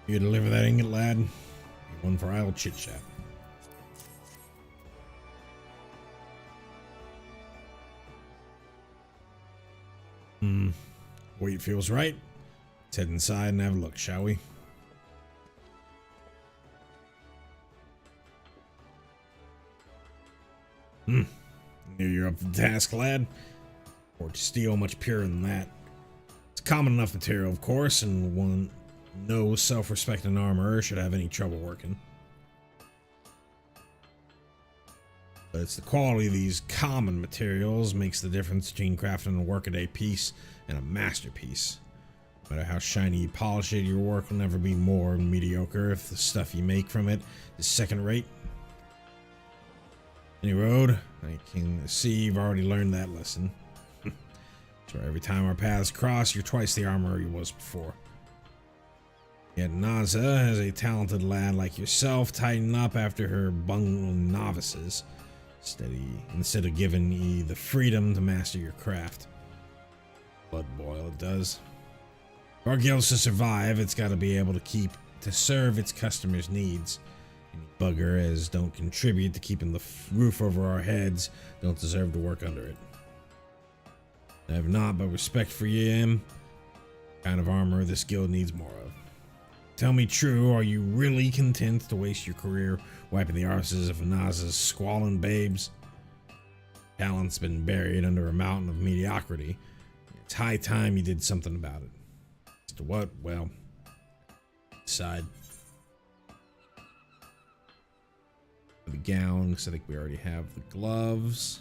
You deliver that ingot, lad. One for idle chit chat. Wait feels right. Let's head inside and have a look, shall we? Knew you're up to the task, lad. Forged steel much purer than that. It's a common enough material, of course, and one no self-respecting armorer should have any trouble working. But it's the quality of these common materials makes the difference between crafting a workaday piece and a masterpiece. No matter how shiny you polish it, your work will never be more mediocre if the stuff you make from it is second-rate. Any road, I can see you've already learned that lesson. So every time our paths cross, you're twice the armorer you was before. Yet Naza has a talented lad like yourself tighten up after her bungling novices, instead of giving ye the freedom to master your craft. Blood boil, it does. For our guilds to survive, it's got to be able to serve its customers' needs. Any bugger don't contribute to keeping the roof over our heads don't deserve to work under it. I have not but respect for you, kind of armor this guild needs more of. Tell me true, are you really content to waste your career wiping the arses of Naza's squalling babes? Talent's been buried under a mountain of mediocrity. It's high time you did something about it. As to what? Well, decide. The gown, because I think we already have the gloves.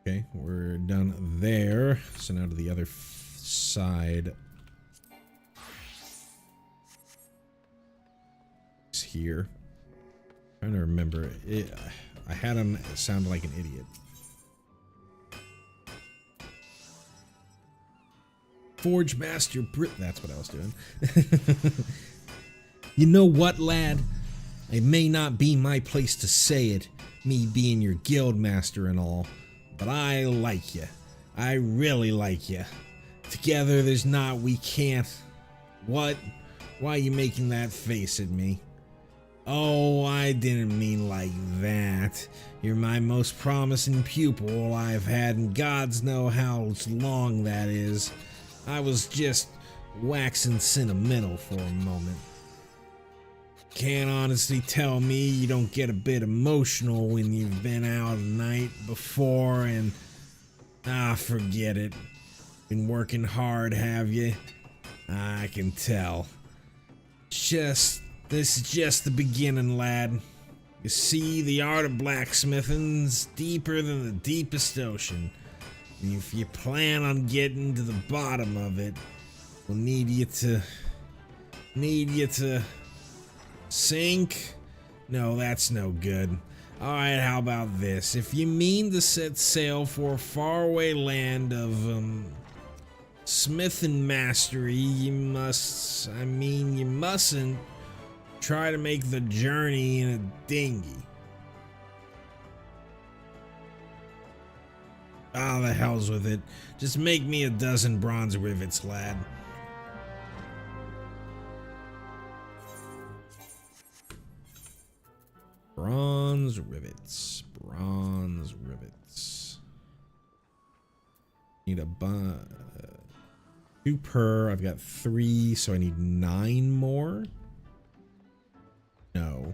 Okay, we're done there. So now to the other side. It's here. I'm trying to remember it. I had him sound like an idiot. Forge Master Brit. That's what I was doing. You know what, lad? It may not be my place to say it, me being your guild master and all, but I like you. I really like you. Together, there's not, we can't. What? Why are you making that face at me? Oh, I didn't mean like that. You're my most promising pupil I've had, and gods know how long that is. I was just waxing sentimental for a moment. Can't honestly tell me you don't get a bit emotional when you've been out a night before and... forget it. Been working hard, have you? I can tell. This is just the beginning, lad. You see, the art of blacksmithing's deeper than the deepest ocean. And if you plan on getting to the bottom of it, we'll need you to sink? No, that's no good. Alright, how about this? If you mean to set sail for a faraway land of, smithing mastery, you mustn't try to make the journey in a dinghy. Ah, the hell's with it. Just make me a dozen bronze rivets, lad. Bronze rivets. Bronze rivets. Need a 2 per. I've got 3, so I need 9 more. No.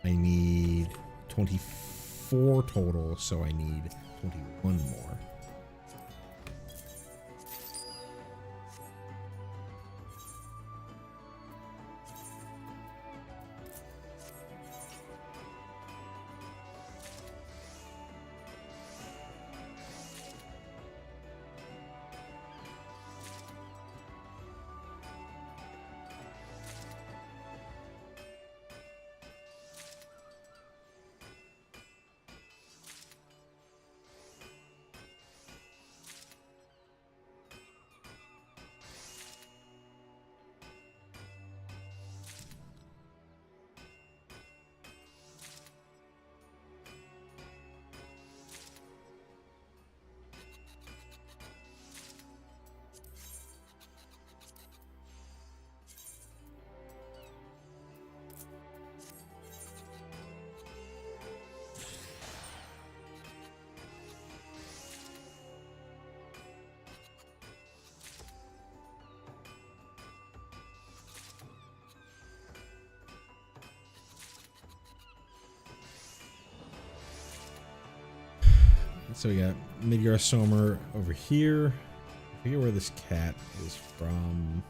I need 24 total, so I need 21 more. So we got Midgar Somer over here. I forget where this cat is from.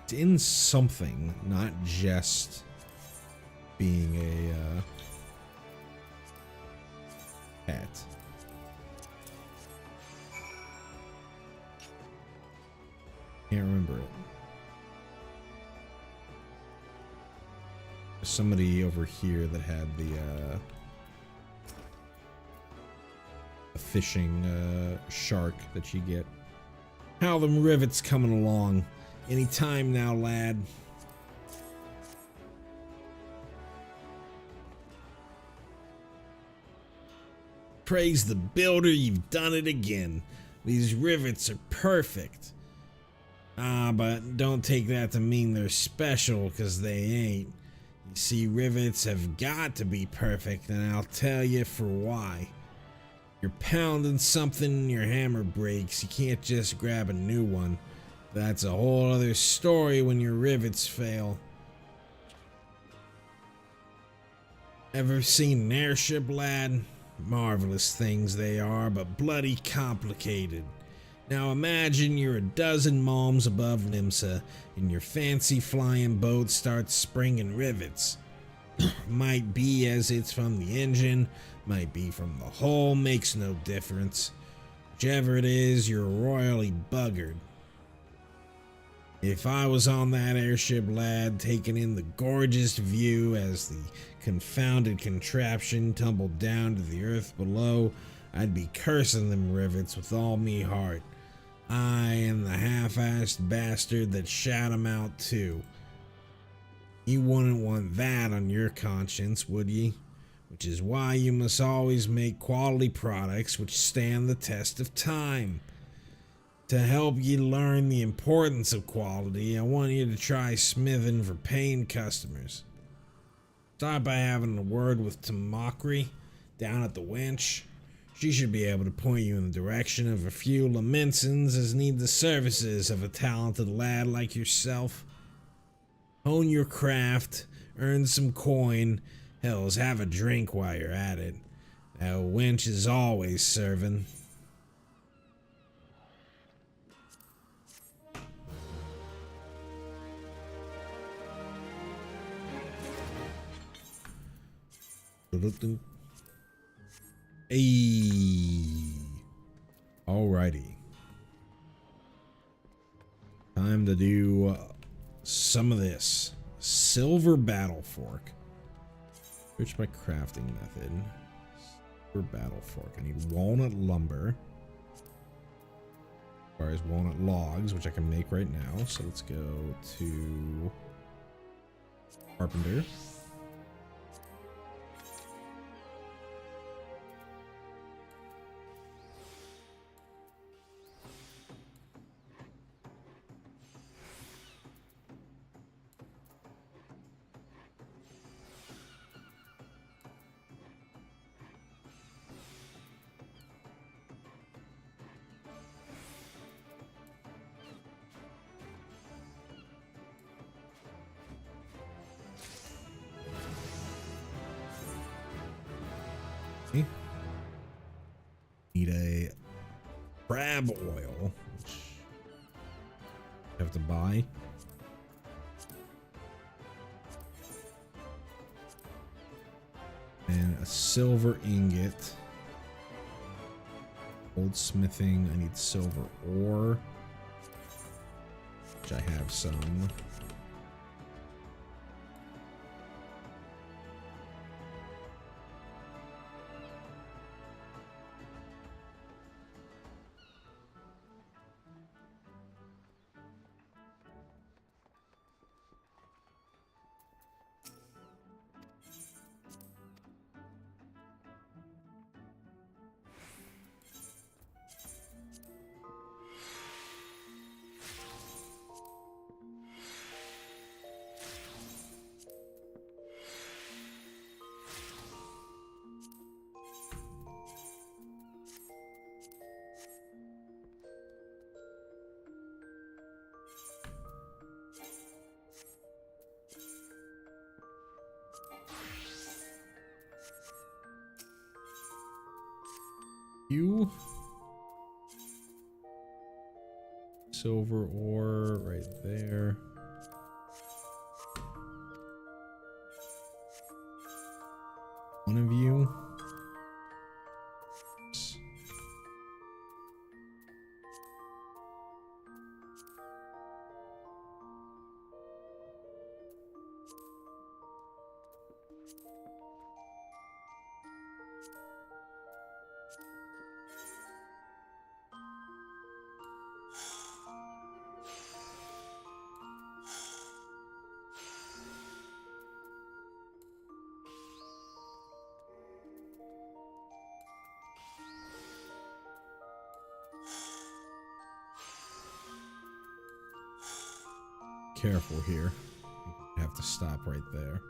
It's in something, not just being a cat. Can't remember it. There's somebody over here that had the a fishing shark that you get. How them rivets coming along? Any time now, lad. Praise the builder, you've done it again. These rivets are perfect. Ah, but don't take that to mean they're special, because they ain't. You see, rivets have got to be perfect, and I'll tell you for why. You're pounding something and your hammer breaks. You can't just grab a new one. That's a whole other story when your rivets fail. Ever seen an airship, lad? Marvelous things they are, but bloody complicated. Now imagine you're a dozen malms above Limsa, and your fancy flying boat starts springing rivets. Might be as it's from the engine, might be from the hull, makes no difference. Whichever it is, you're royally buggered. If I was on that airship, lad, taking in the gorgeous view as the confounded contraption tumbled down to the earth below, I'd be cursing them rivets with all me heart. I and the half-assed bastard that shot 'em out too. You wouldn't want that on your conscience, would ye? Which is why you must always make quality products which stand the test of time. To help you learn the importance of quality, I want you to try smithing for paying customers. Start by having a word with Tamakri down at the winch. She should be able to point you in the direction of a few Lamensons as need the services of a talented lad like yourself. Hone your craft, earn some coin, hells, have a drink while you're at it. That winch is always serving. Hey. Alrighty. Time to do some of this. Silver battle fork. Switch my crafting method. Silver battle fork. I need walnut lumber. Requires walnut logs, which I can make right now. So let's go to carpenter. Need a crab oil, which I have to buy. And a silver ingot. Goldsmithing, I need silver ore, which I have some. Silver ore right there. One of you. Careful here. You have to stop right there.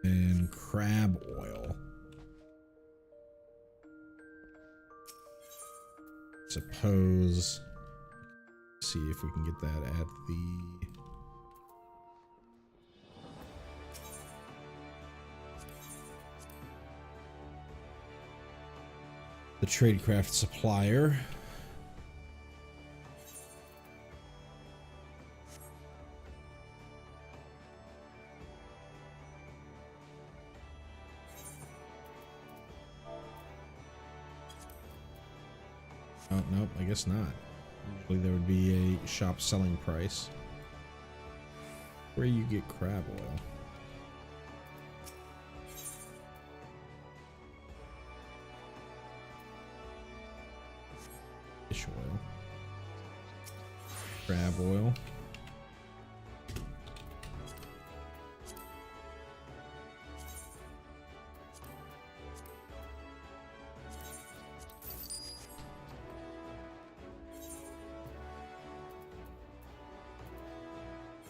And crab oil. Suppose. See if we can get that at the tradecraft supplier. Oh, nope, I guess not. Usually there would be a shop selling price. Where you get crab oil. Fish oil. Crab oil.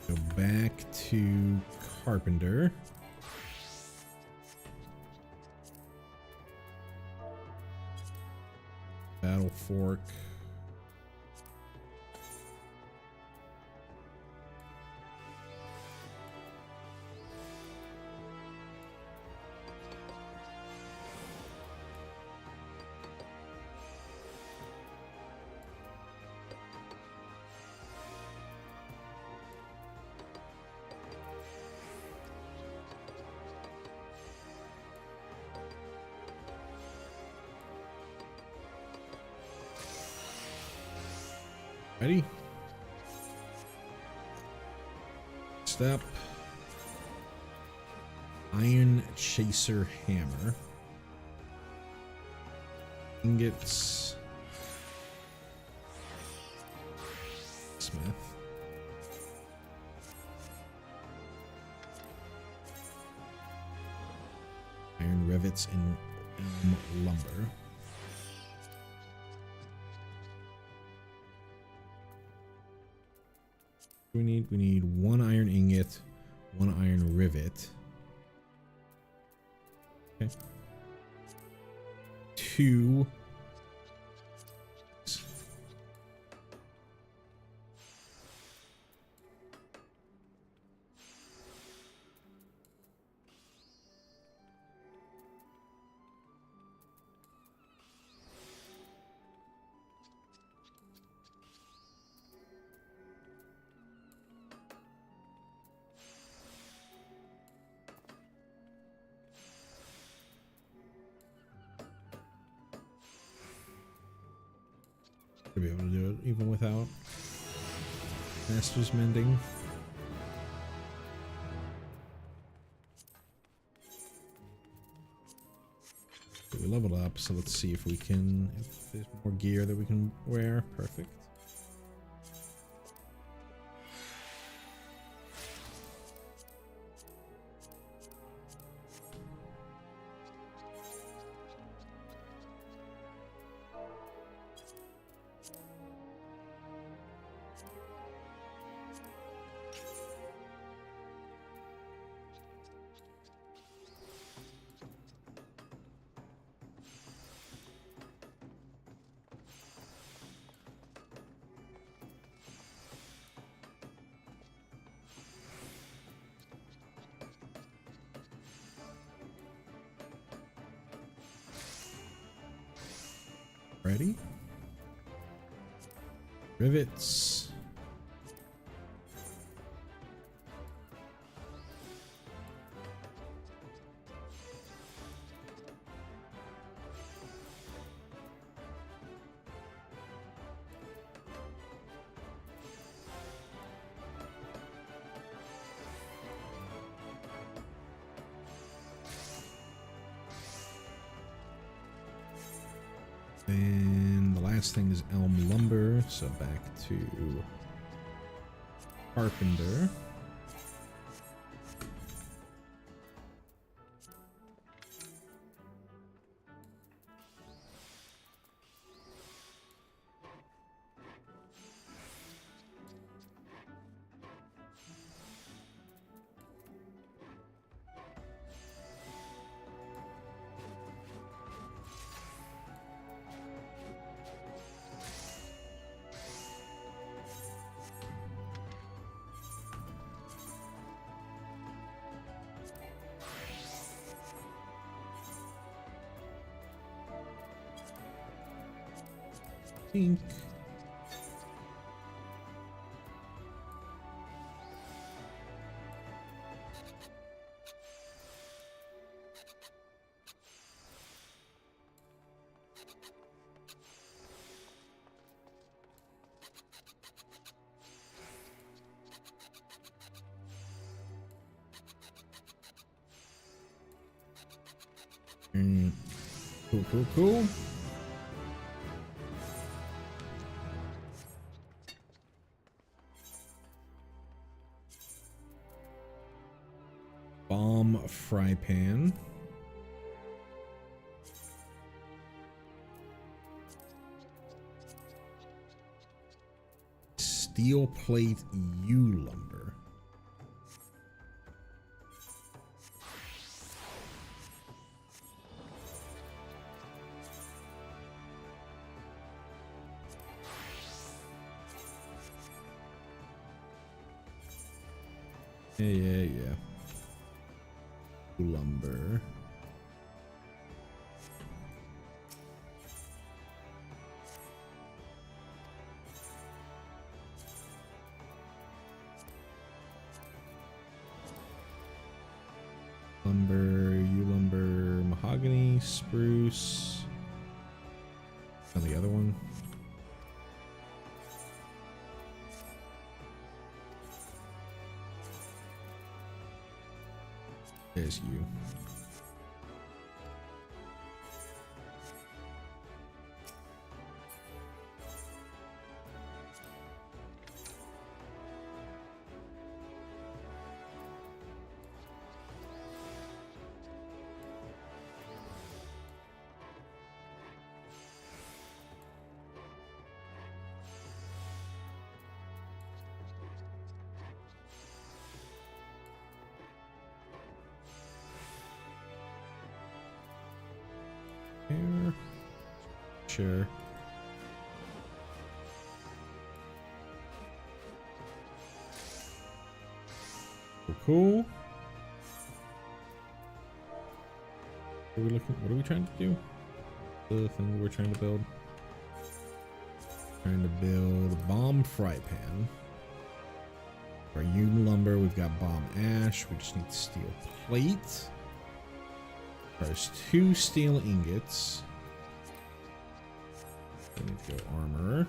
Go back to Carpenter. Battle Fork. Ready? Step. Iron Chaser Hammer. Ingots. Smith. Iron rivets and lumber. We need one iron ingot, one iron rivet. Okay. 2. To be able to do it even without Master's Mending. So we leveled up, so let's see if we can, if there's more gear that we can wear. Perfect. Ready? Rivets. And the last thing is elm lumber, so back to carpenter. Think. Cool. Bomb fry pan. Steel plate U lumber. Yeah. Lumber. Lumber, U lumber, mahogany, spruce. And the other one. There's you. Sure. Cool. What are we looking? What are we trying to do? The thing we're trying to build. Trying to build a bomb fry pan. For U lumber, we've got bomb ash. We just need steel plate. There's 2 steel ingots. I need to go armor.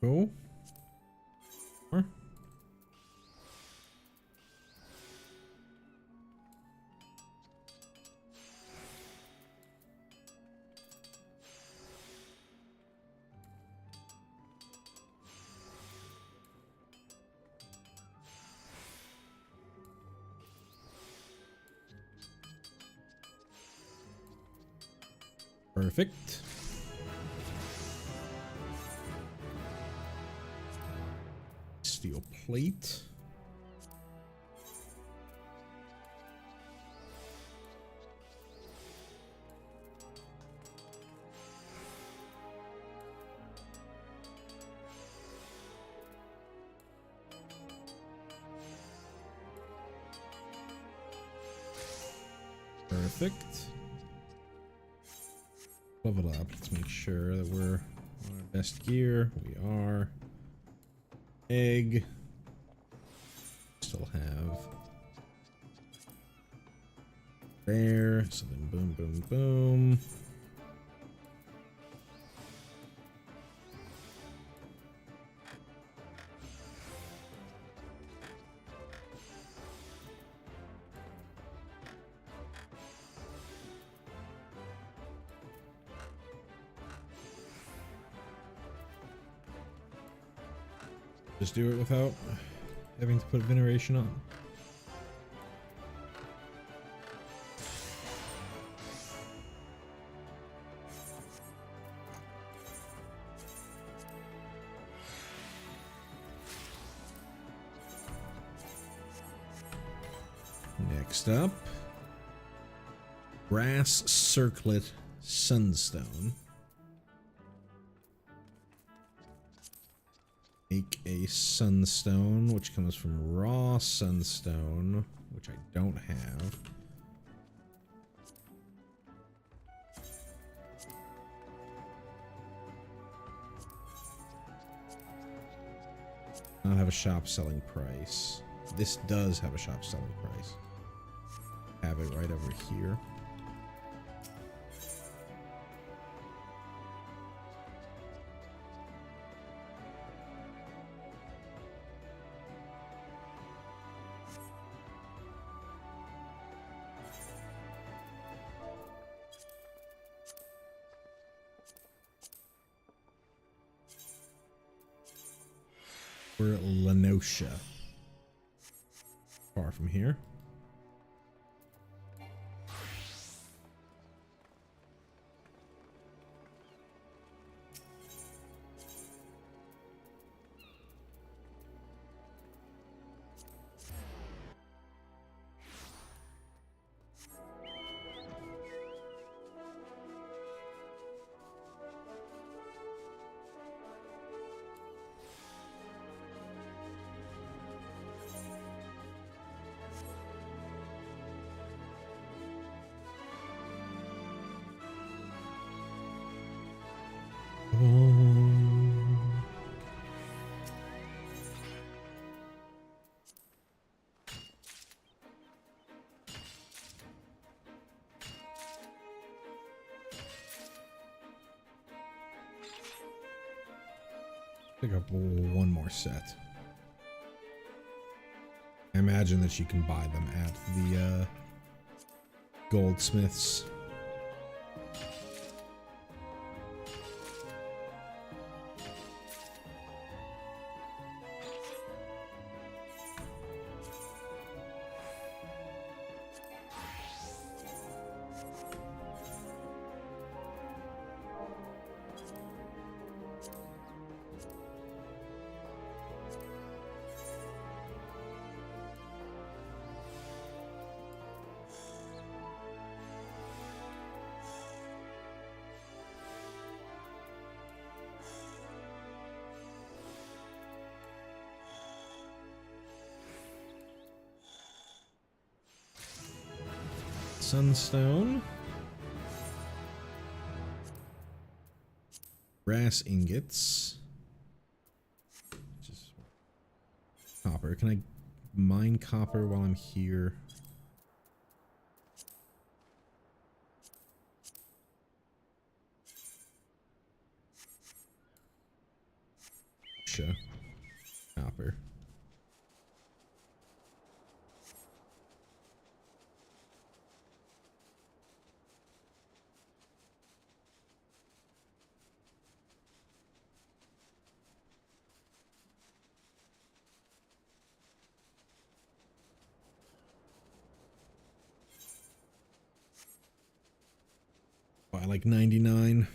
Cool. More. Perfect. Steel plate. Perfect. Level up. Let's make sure that we're on our best gear. We are. Egg. Still have. There. So then boom, boom, boom. Just do it without having to put veneration on. Next up, brass circlet sunstone. Make a sunstone, which comes from raw sunstone, which I don't have. Not have a shop selling price. This does have a shop selling price. Have it right over here. We're at Lenosha. Far from here. Pick up one more set. I imagine that you can buy them at the goldsmiths. Sunstone, brass ingots, just copper. Can I mine copper while I'm here? Sure. Copper. By like 99.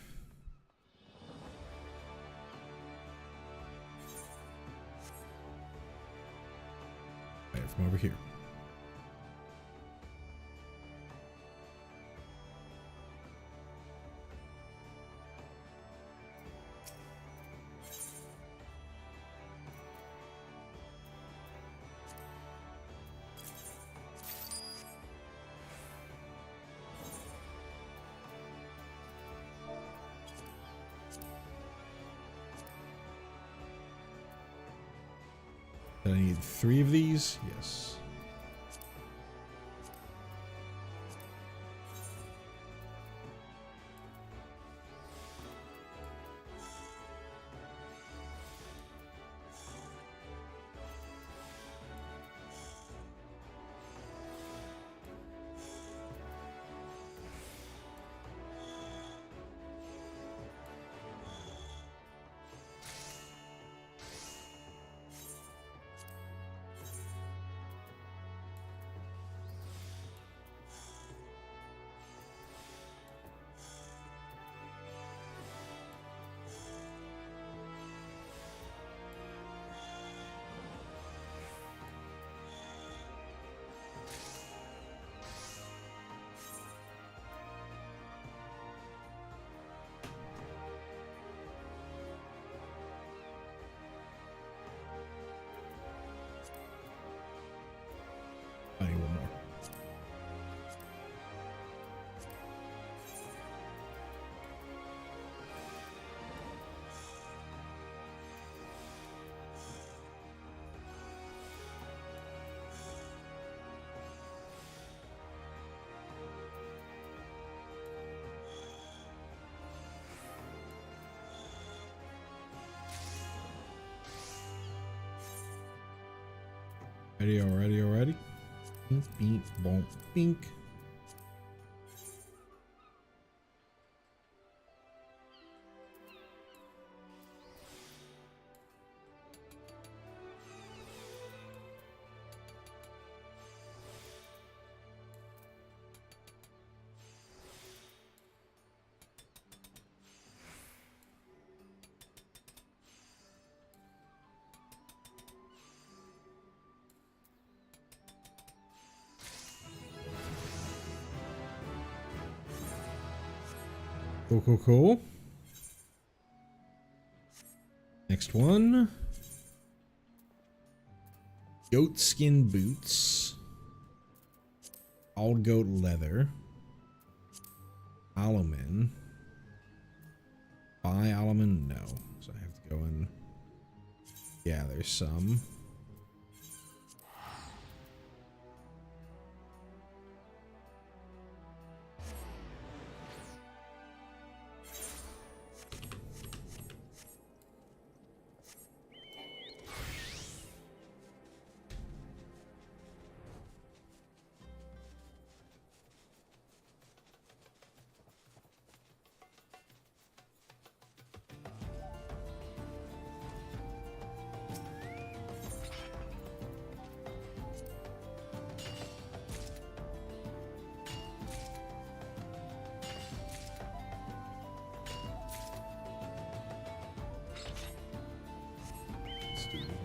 Right from over here. I need 3 of these. Yes. I need one more. Already. Bink, bink, bonk, bink. Cool. Next one. Goat skin boots. All goat leather. Aluminium. Buy aluminium? No. So I have to go and gather some.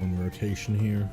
One rotation here.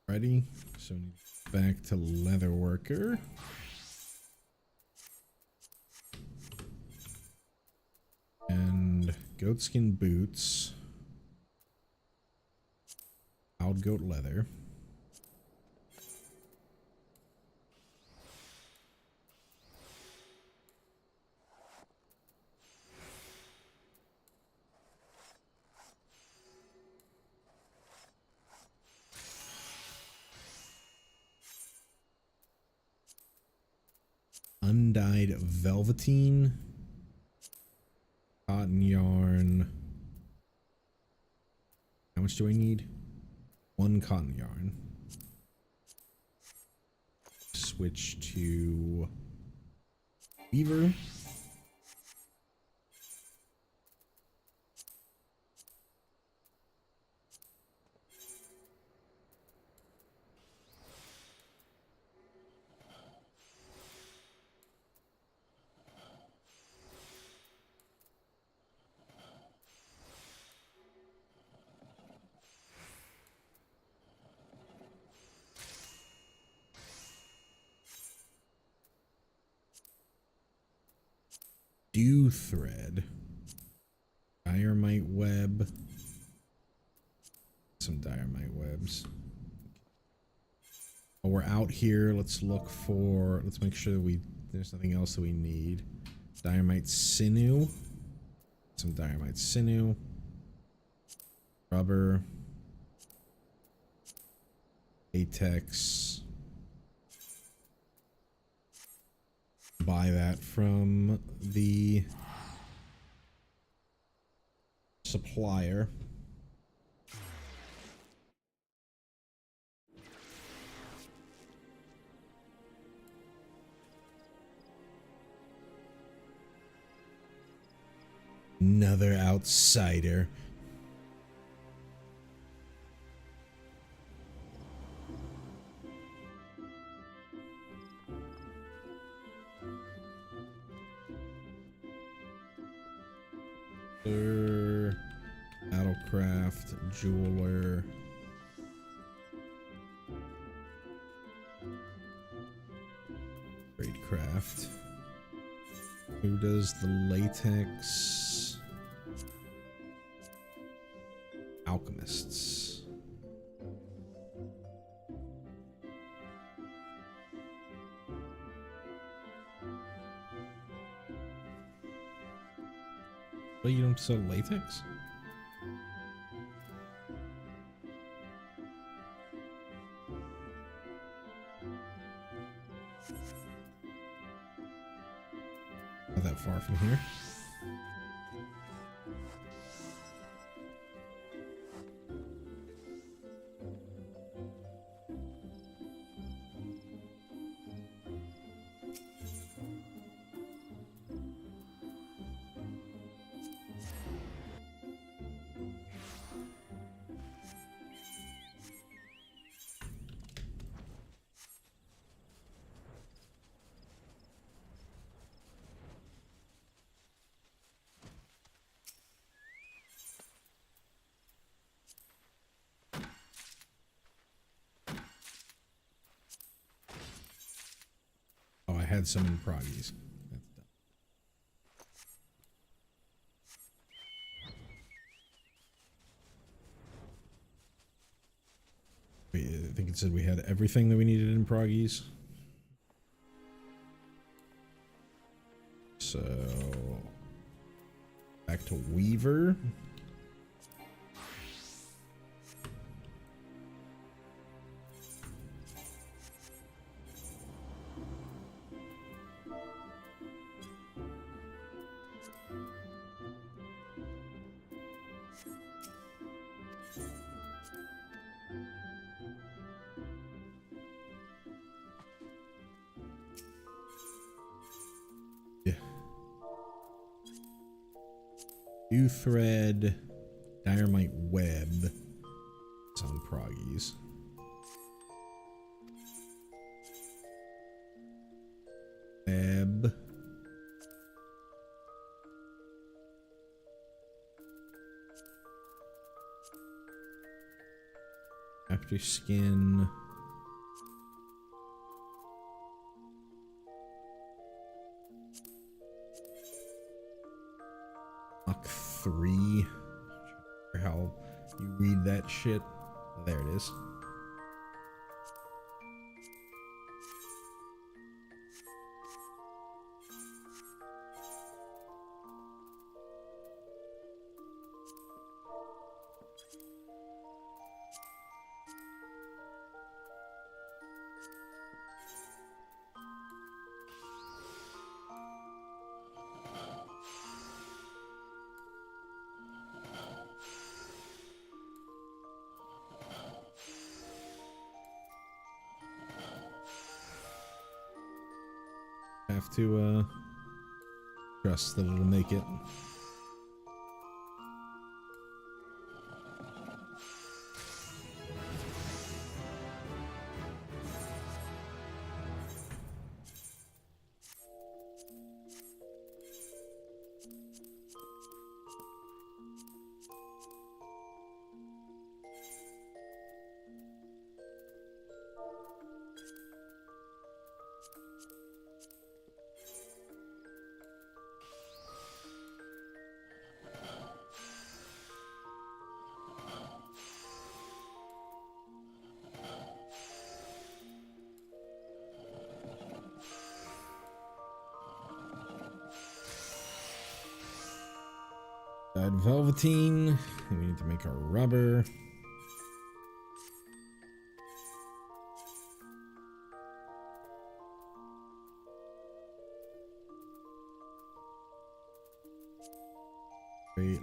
Ready? So back to leather worker. And goatskin boots. Wild goat leather. Undyed velveteen, cotton yarn. How much do I need? 1 cotton yarn. Switch to weaver. dew thread, diorite web, some diorite webs. While we're out here, let's look for, let's make sure that there's nothing else that we need. Diorite sinew, some diorite sinew, rubber, latex. Buy that from the supplier. Another outsider. Battlecraft, jeweler. Tradecraft. Who does the latex? Alchemists. But you don't sell latex? Not that far from here. Oh, I had some in Proggies. That's done. I think it said we had everything that we needed in Proggies. So back to Weaver. Dew thread, diorite web. It's on Proggies. Web. After skin. Mach 3. How you read that shit. There it is. Have to trust that it'll make it. Velveteen. We need to make our rubber.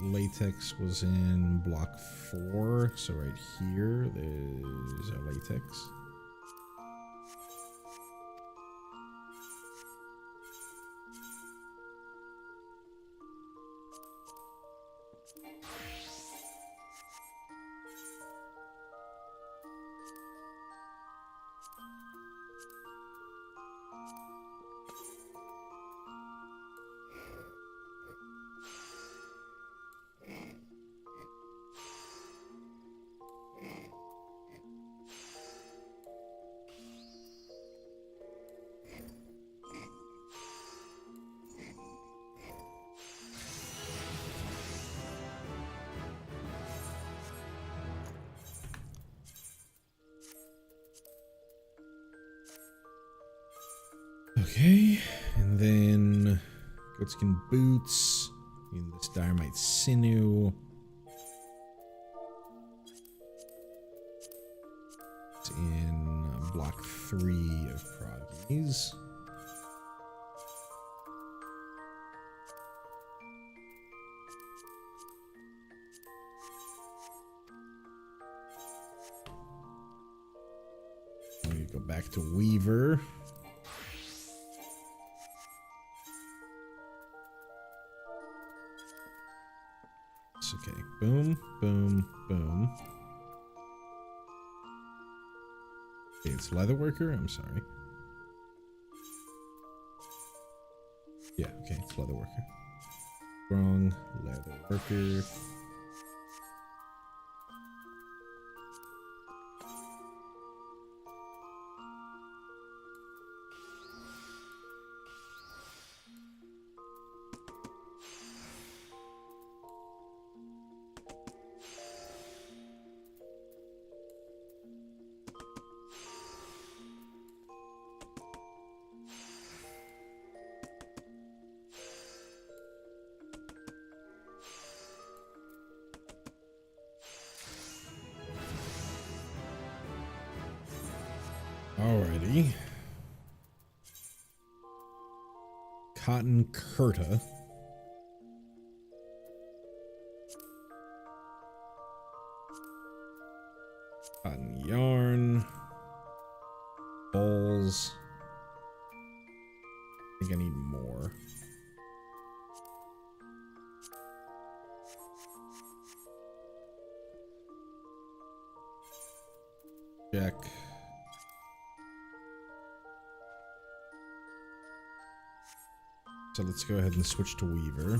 Latex was in block 4, so right here there's our latex. Okay, and then goatskin boots, and this diorite sinew. It's in block 3 of Proggies. We go back to Weaver. Okay, boom, boom, boom. Okay, it's leatherworker. I'm sorry. Yeah, okay, it's leatherworker. Strong leatherworker. Alrighty. Cotton Curta. Cotton yarn. Balls. I think I need more. Check. So let's go ahead and switch to Weaver.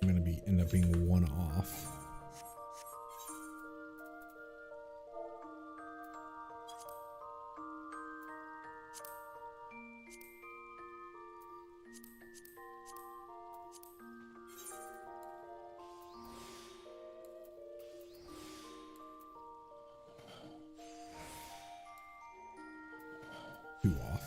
I'm gonna end up being one off. Two off.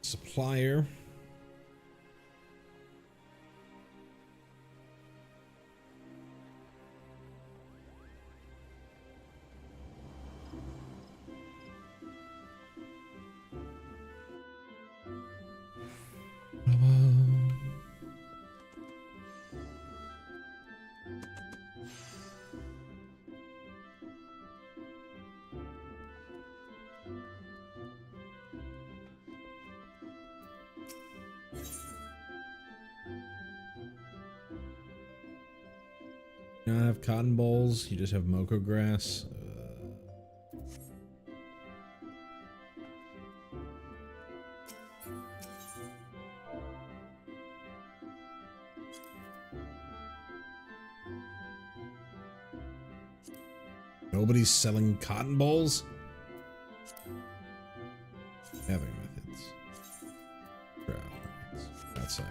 Supplier. You don't have cotton balls, you just have mocha grass. Nobody's selling cotton balls? Gathering methods. Outside.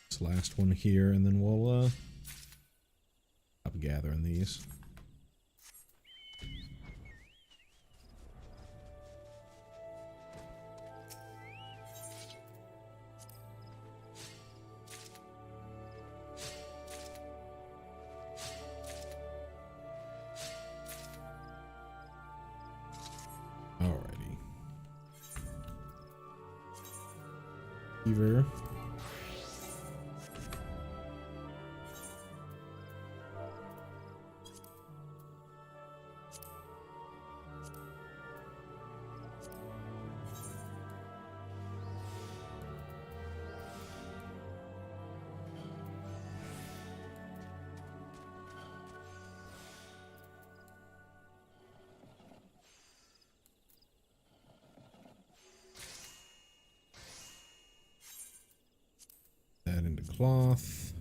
This last one here, and then we'll stop gathering these. Alrighty. Fever. That into cloth.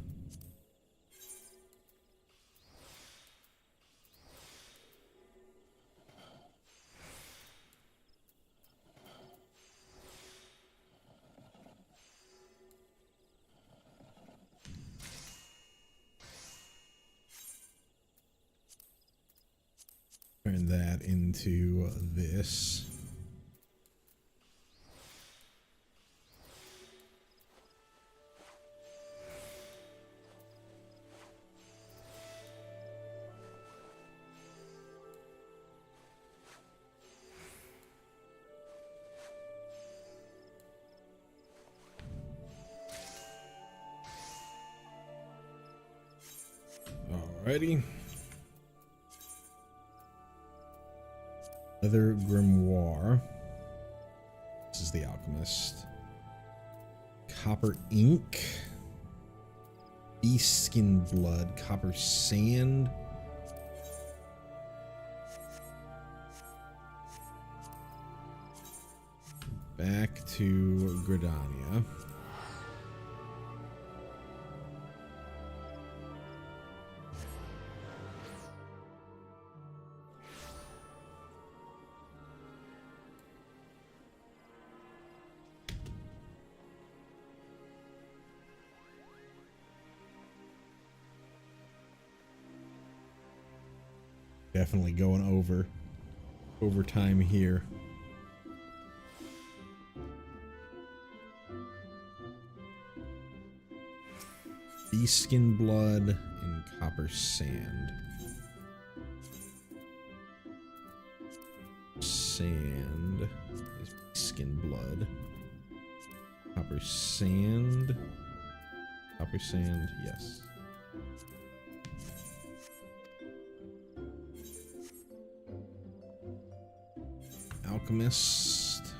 Turn that into this. Alrighty. Leather grimoire. This is the Alchemist. Copper ink. Beast skin blood. Copper sand. back to Gridania. Definitely going overtime here. Beast skin blood and copper sand. Sand is beast skin blood. Copper sand. Copper sand, yes. Alchemist.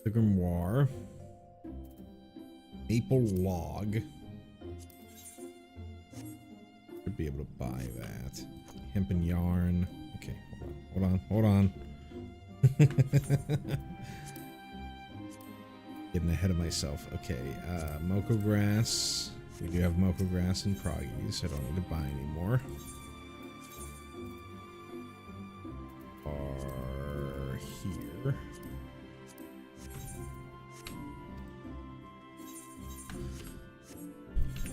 The Grimoire. Maple log. Should be able to buy that. Hemp and yarn. Okay, hold on. Getting ahead of myself. Okay, Moko grass. We do have Moko grass and Proggies. I don't need to buy anymore. Are here.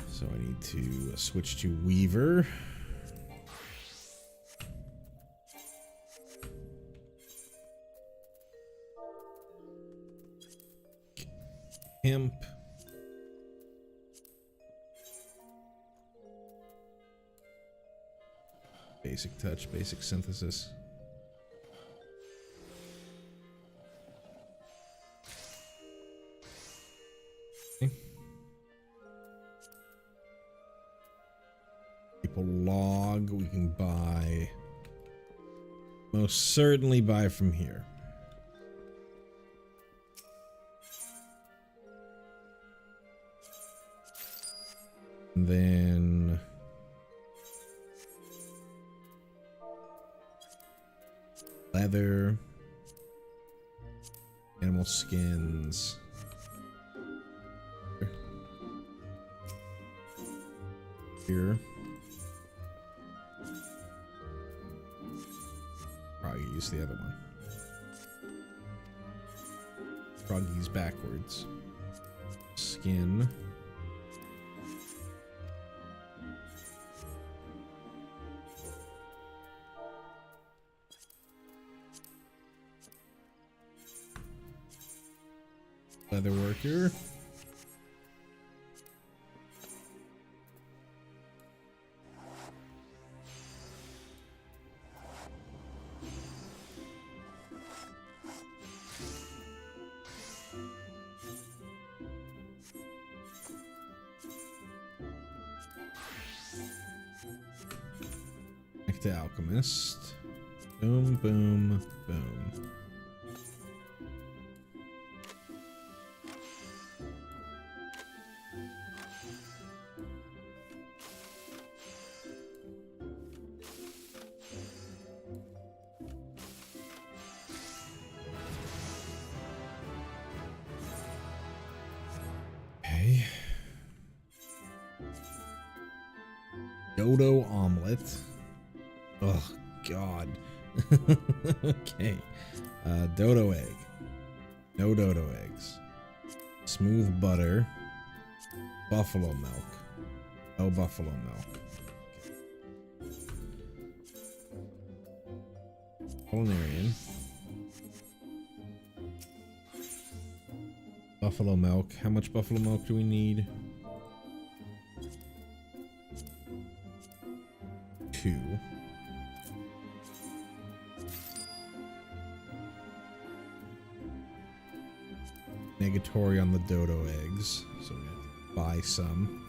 So I need to switch to Weaver. Hemp. Basic touch, basic synthesis. Log we can buy, most certainly buy from here. And then leather, animal skins. Here. Use the other one. Froggies backwards. Skin. Leather worker. To Alchemist. Boom, boom, boom. Okay. Dodo omelet. Oh, God. Okay. Dodo egg. No dodo eggs. Smooth butter. Buffalo milk. No buffalo milk. Culinarian. Buffalo milk. How much buffalo milk do we need? 2. Negatory on the dodo eggs, so we have to buy some.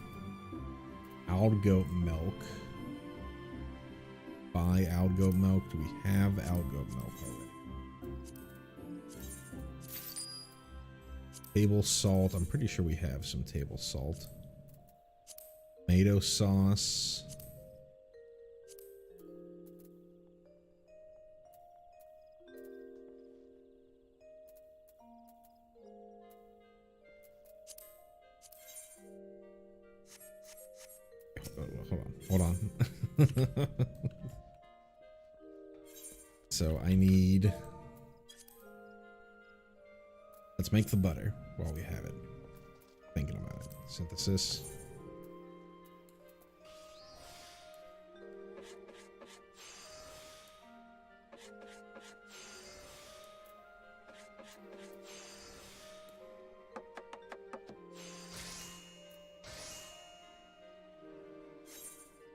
Owl goat milk. Buy owl goat milk. Do we have owl goat milk already? Table salt. I'm pretty sure we have some table salt. Tomato sauce. Hold on. So I need... Let's make the butter while we have it. Thinking about it. Synthesis.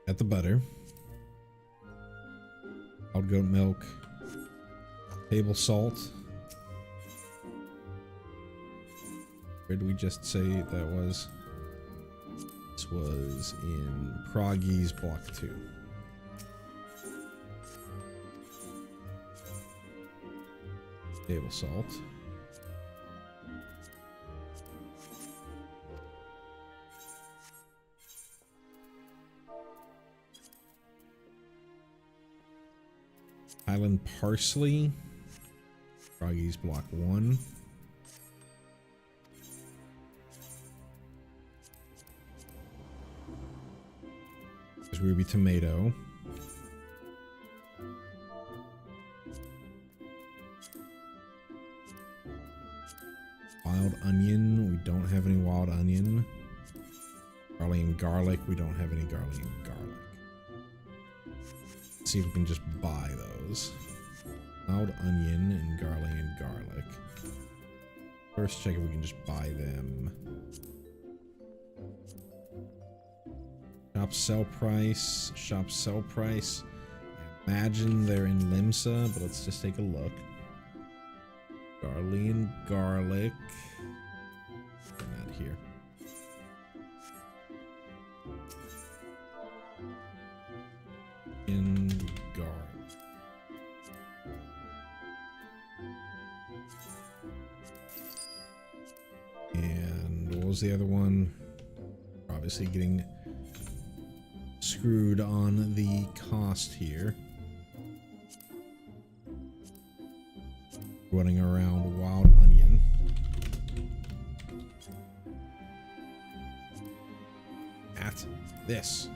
At the butter. Wild goat milk. Table salt. Where did we just say that was? This was in Proggy's Block 2. Table salt. Highland parsley. Froggy's Block 1. There's ruby tomato. Wild onion. We don't have any wild onion. Garlic and garlic. We don't have any garlic and garlic. Let's see if we can just buy those. Wild onion and garlic. First, check if we can just buy them. Shop sell price. Shop sell price. I imagine they're in Limsa, but let's just take a look. Garlic and garlic. They're not here. In garlic. And what was the other one? Obviously getting screwed on the cost here. Running around wild onion. At this.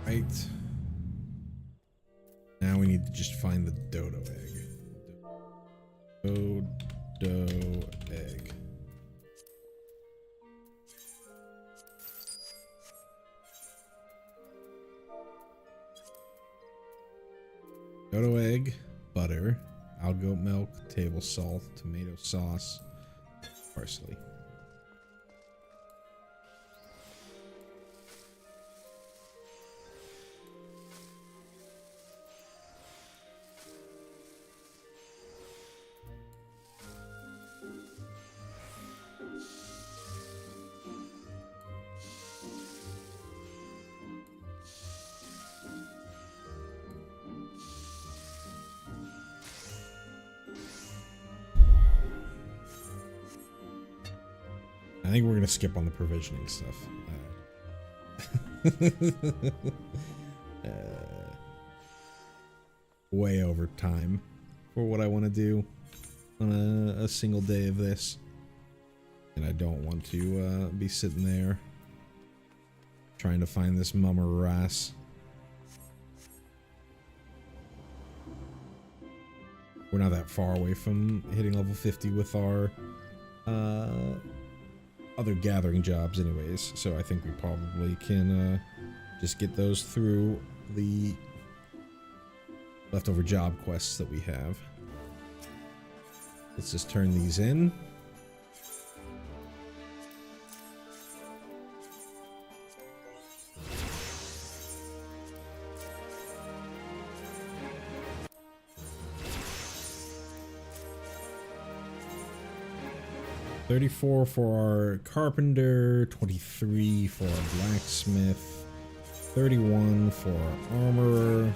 Right. Now we need to just find the dodo egg. Dodo egg. Dodo egg, butter, wild goat milk, table salt, tomato sauce, parsley. I think we're gonna skip on the provisioning stuff. Way over time for what I want to do on a single day of this, and I don't want to be sitting there trying to find this mummer rass. We're not that far away from hitting level 50 with our other gathering jobs anyways, so I think we probably can just get those through the leftover job quests that we have. Let's just turn these in. $34 for our carpenter, 23 for our blacksmith, 31 for our armorer,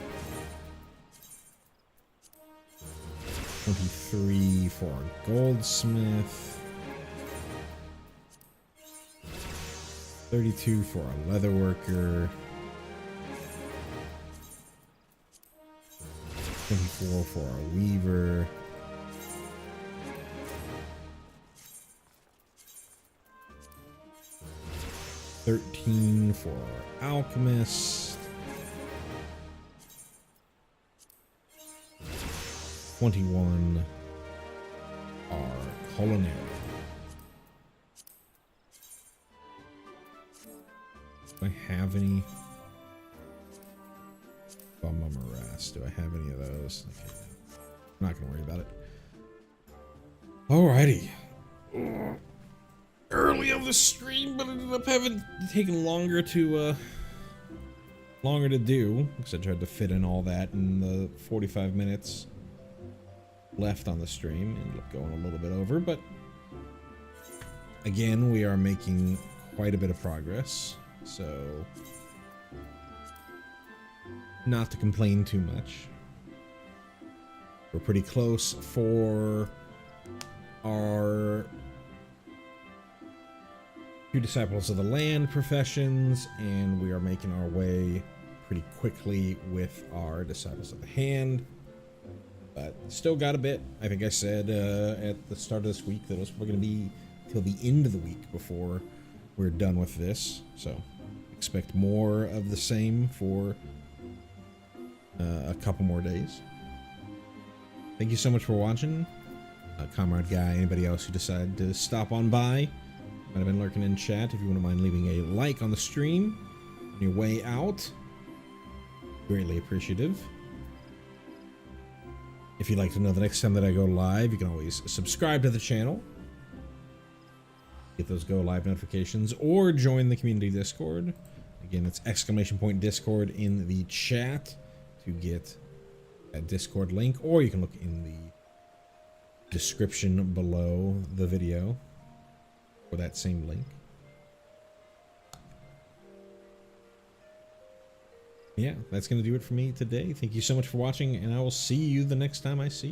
23 for our goldsmith, 32 for our leather worker, 24 for our weaver, 13 for our alchemist, 21 our culinary. Do I have any? Bum morass. Do I have any of those? Okay. I'm not gonna worry about it. Alrighty. Early of the stream, but it ended up taking longer to do because I tried to fit in all that in the 45 minutes left on the stream. Ended up going a little bit over, but again, we are making quite a bit of progress, so not to complain too much. We're pretty close for our 2 Disciples of the Land professions, and we are making our way pretty quickly with our Disciples of the Hand, but still got a bit. I think I said at the start of this week that it was probably going to be till the end of the week before we're done with this, so expect more of the same for a couple more days. Thank you so much for watching. Comrade Guy, anybody else who decided to stop on by, might have been lurking in chat. If you wouldn't mind leaving a like on the stream on your way out, greatly appreciative. If you'd like to know the next time that I go live, you can always subscribe to the channel, get those go live notifications, or join the community Discord. Again, it's !Discord in the chat to get that Discord link, or you can look in the description below the video for that same link. Yeah, that's going to do it for me today. Thank you so much for watching, and I will see you the next time I see you.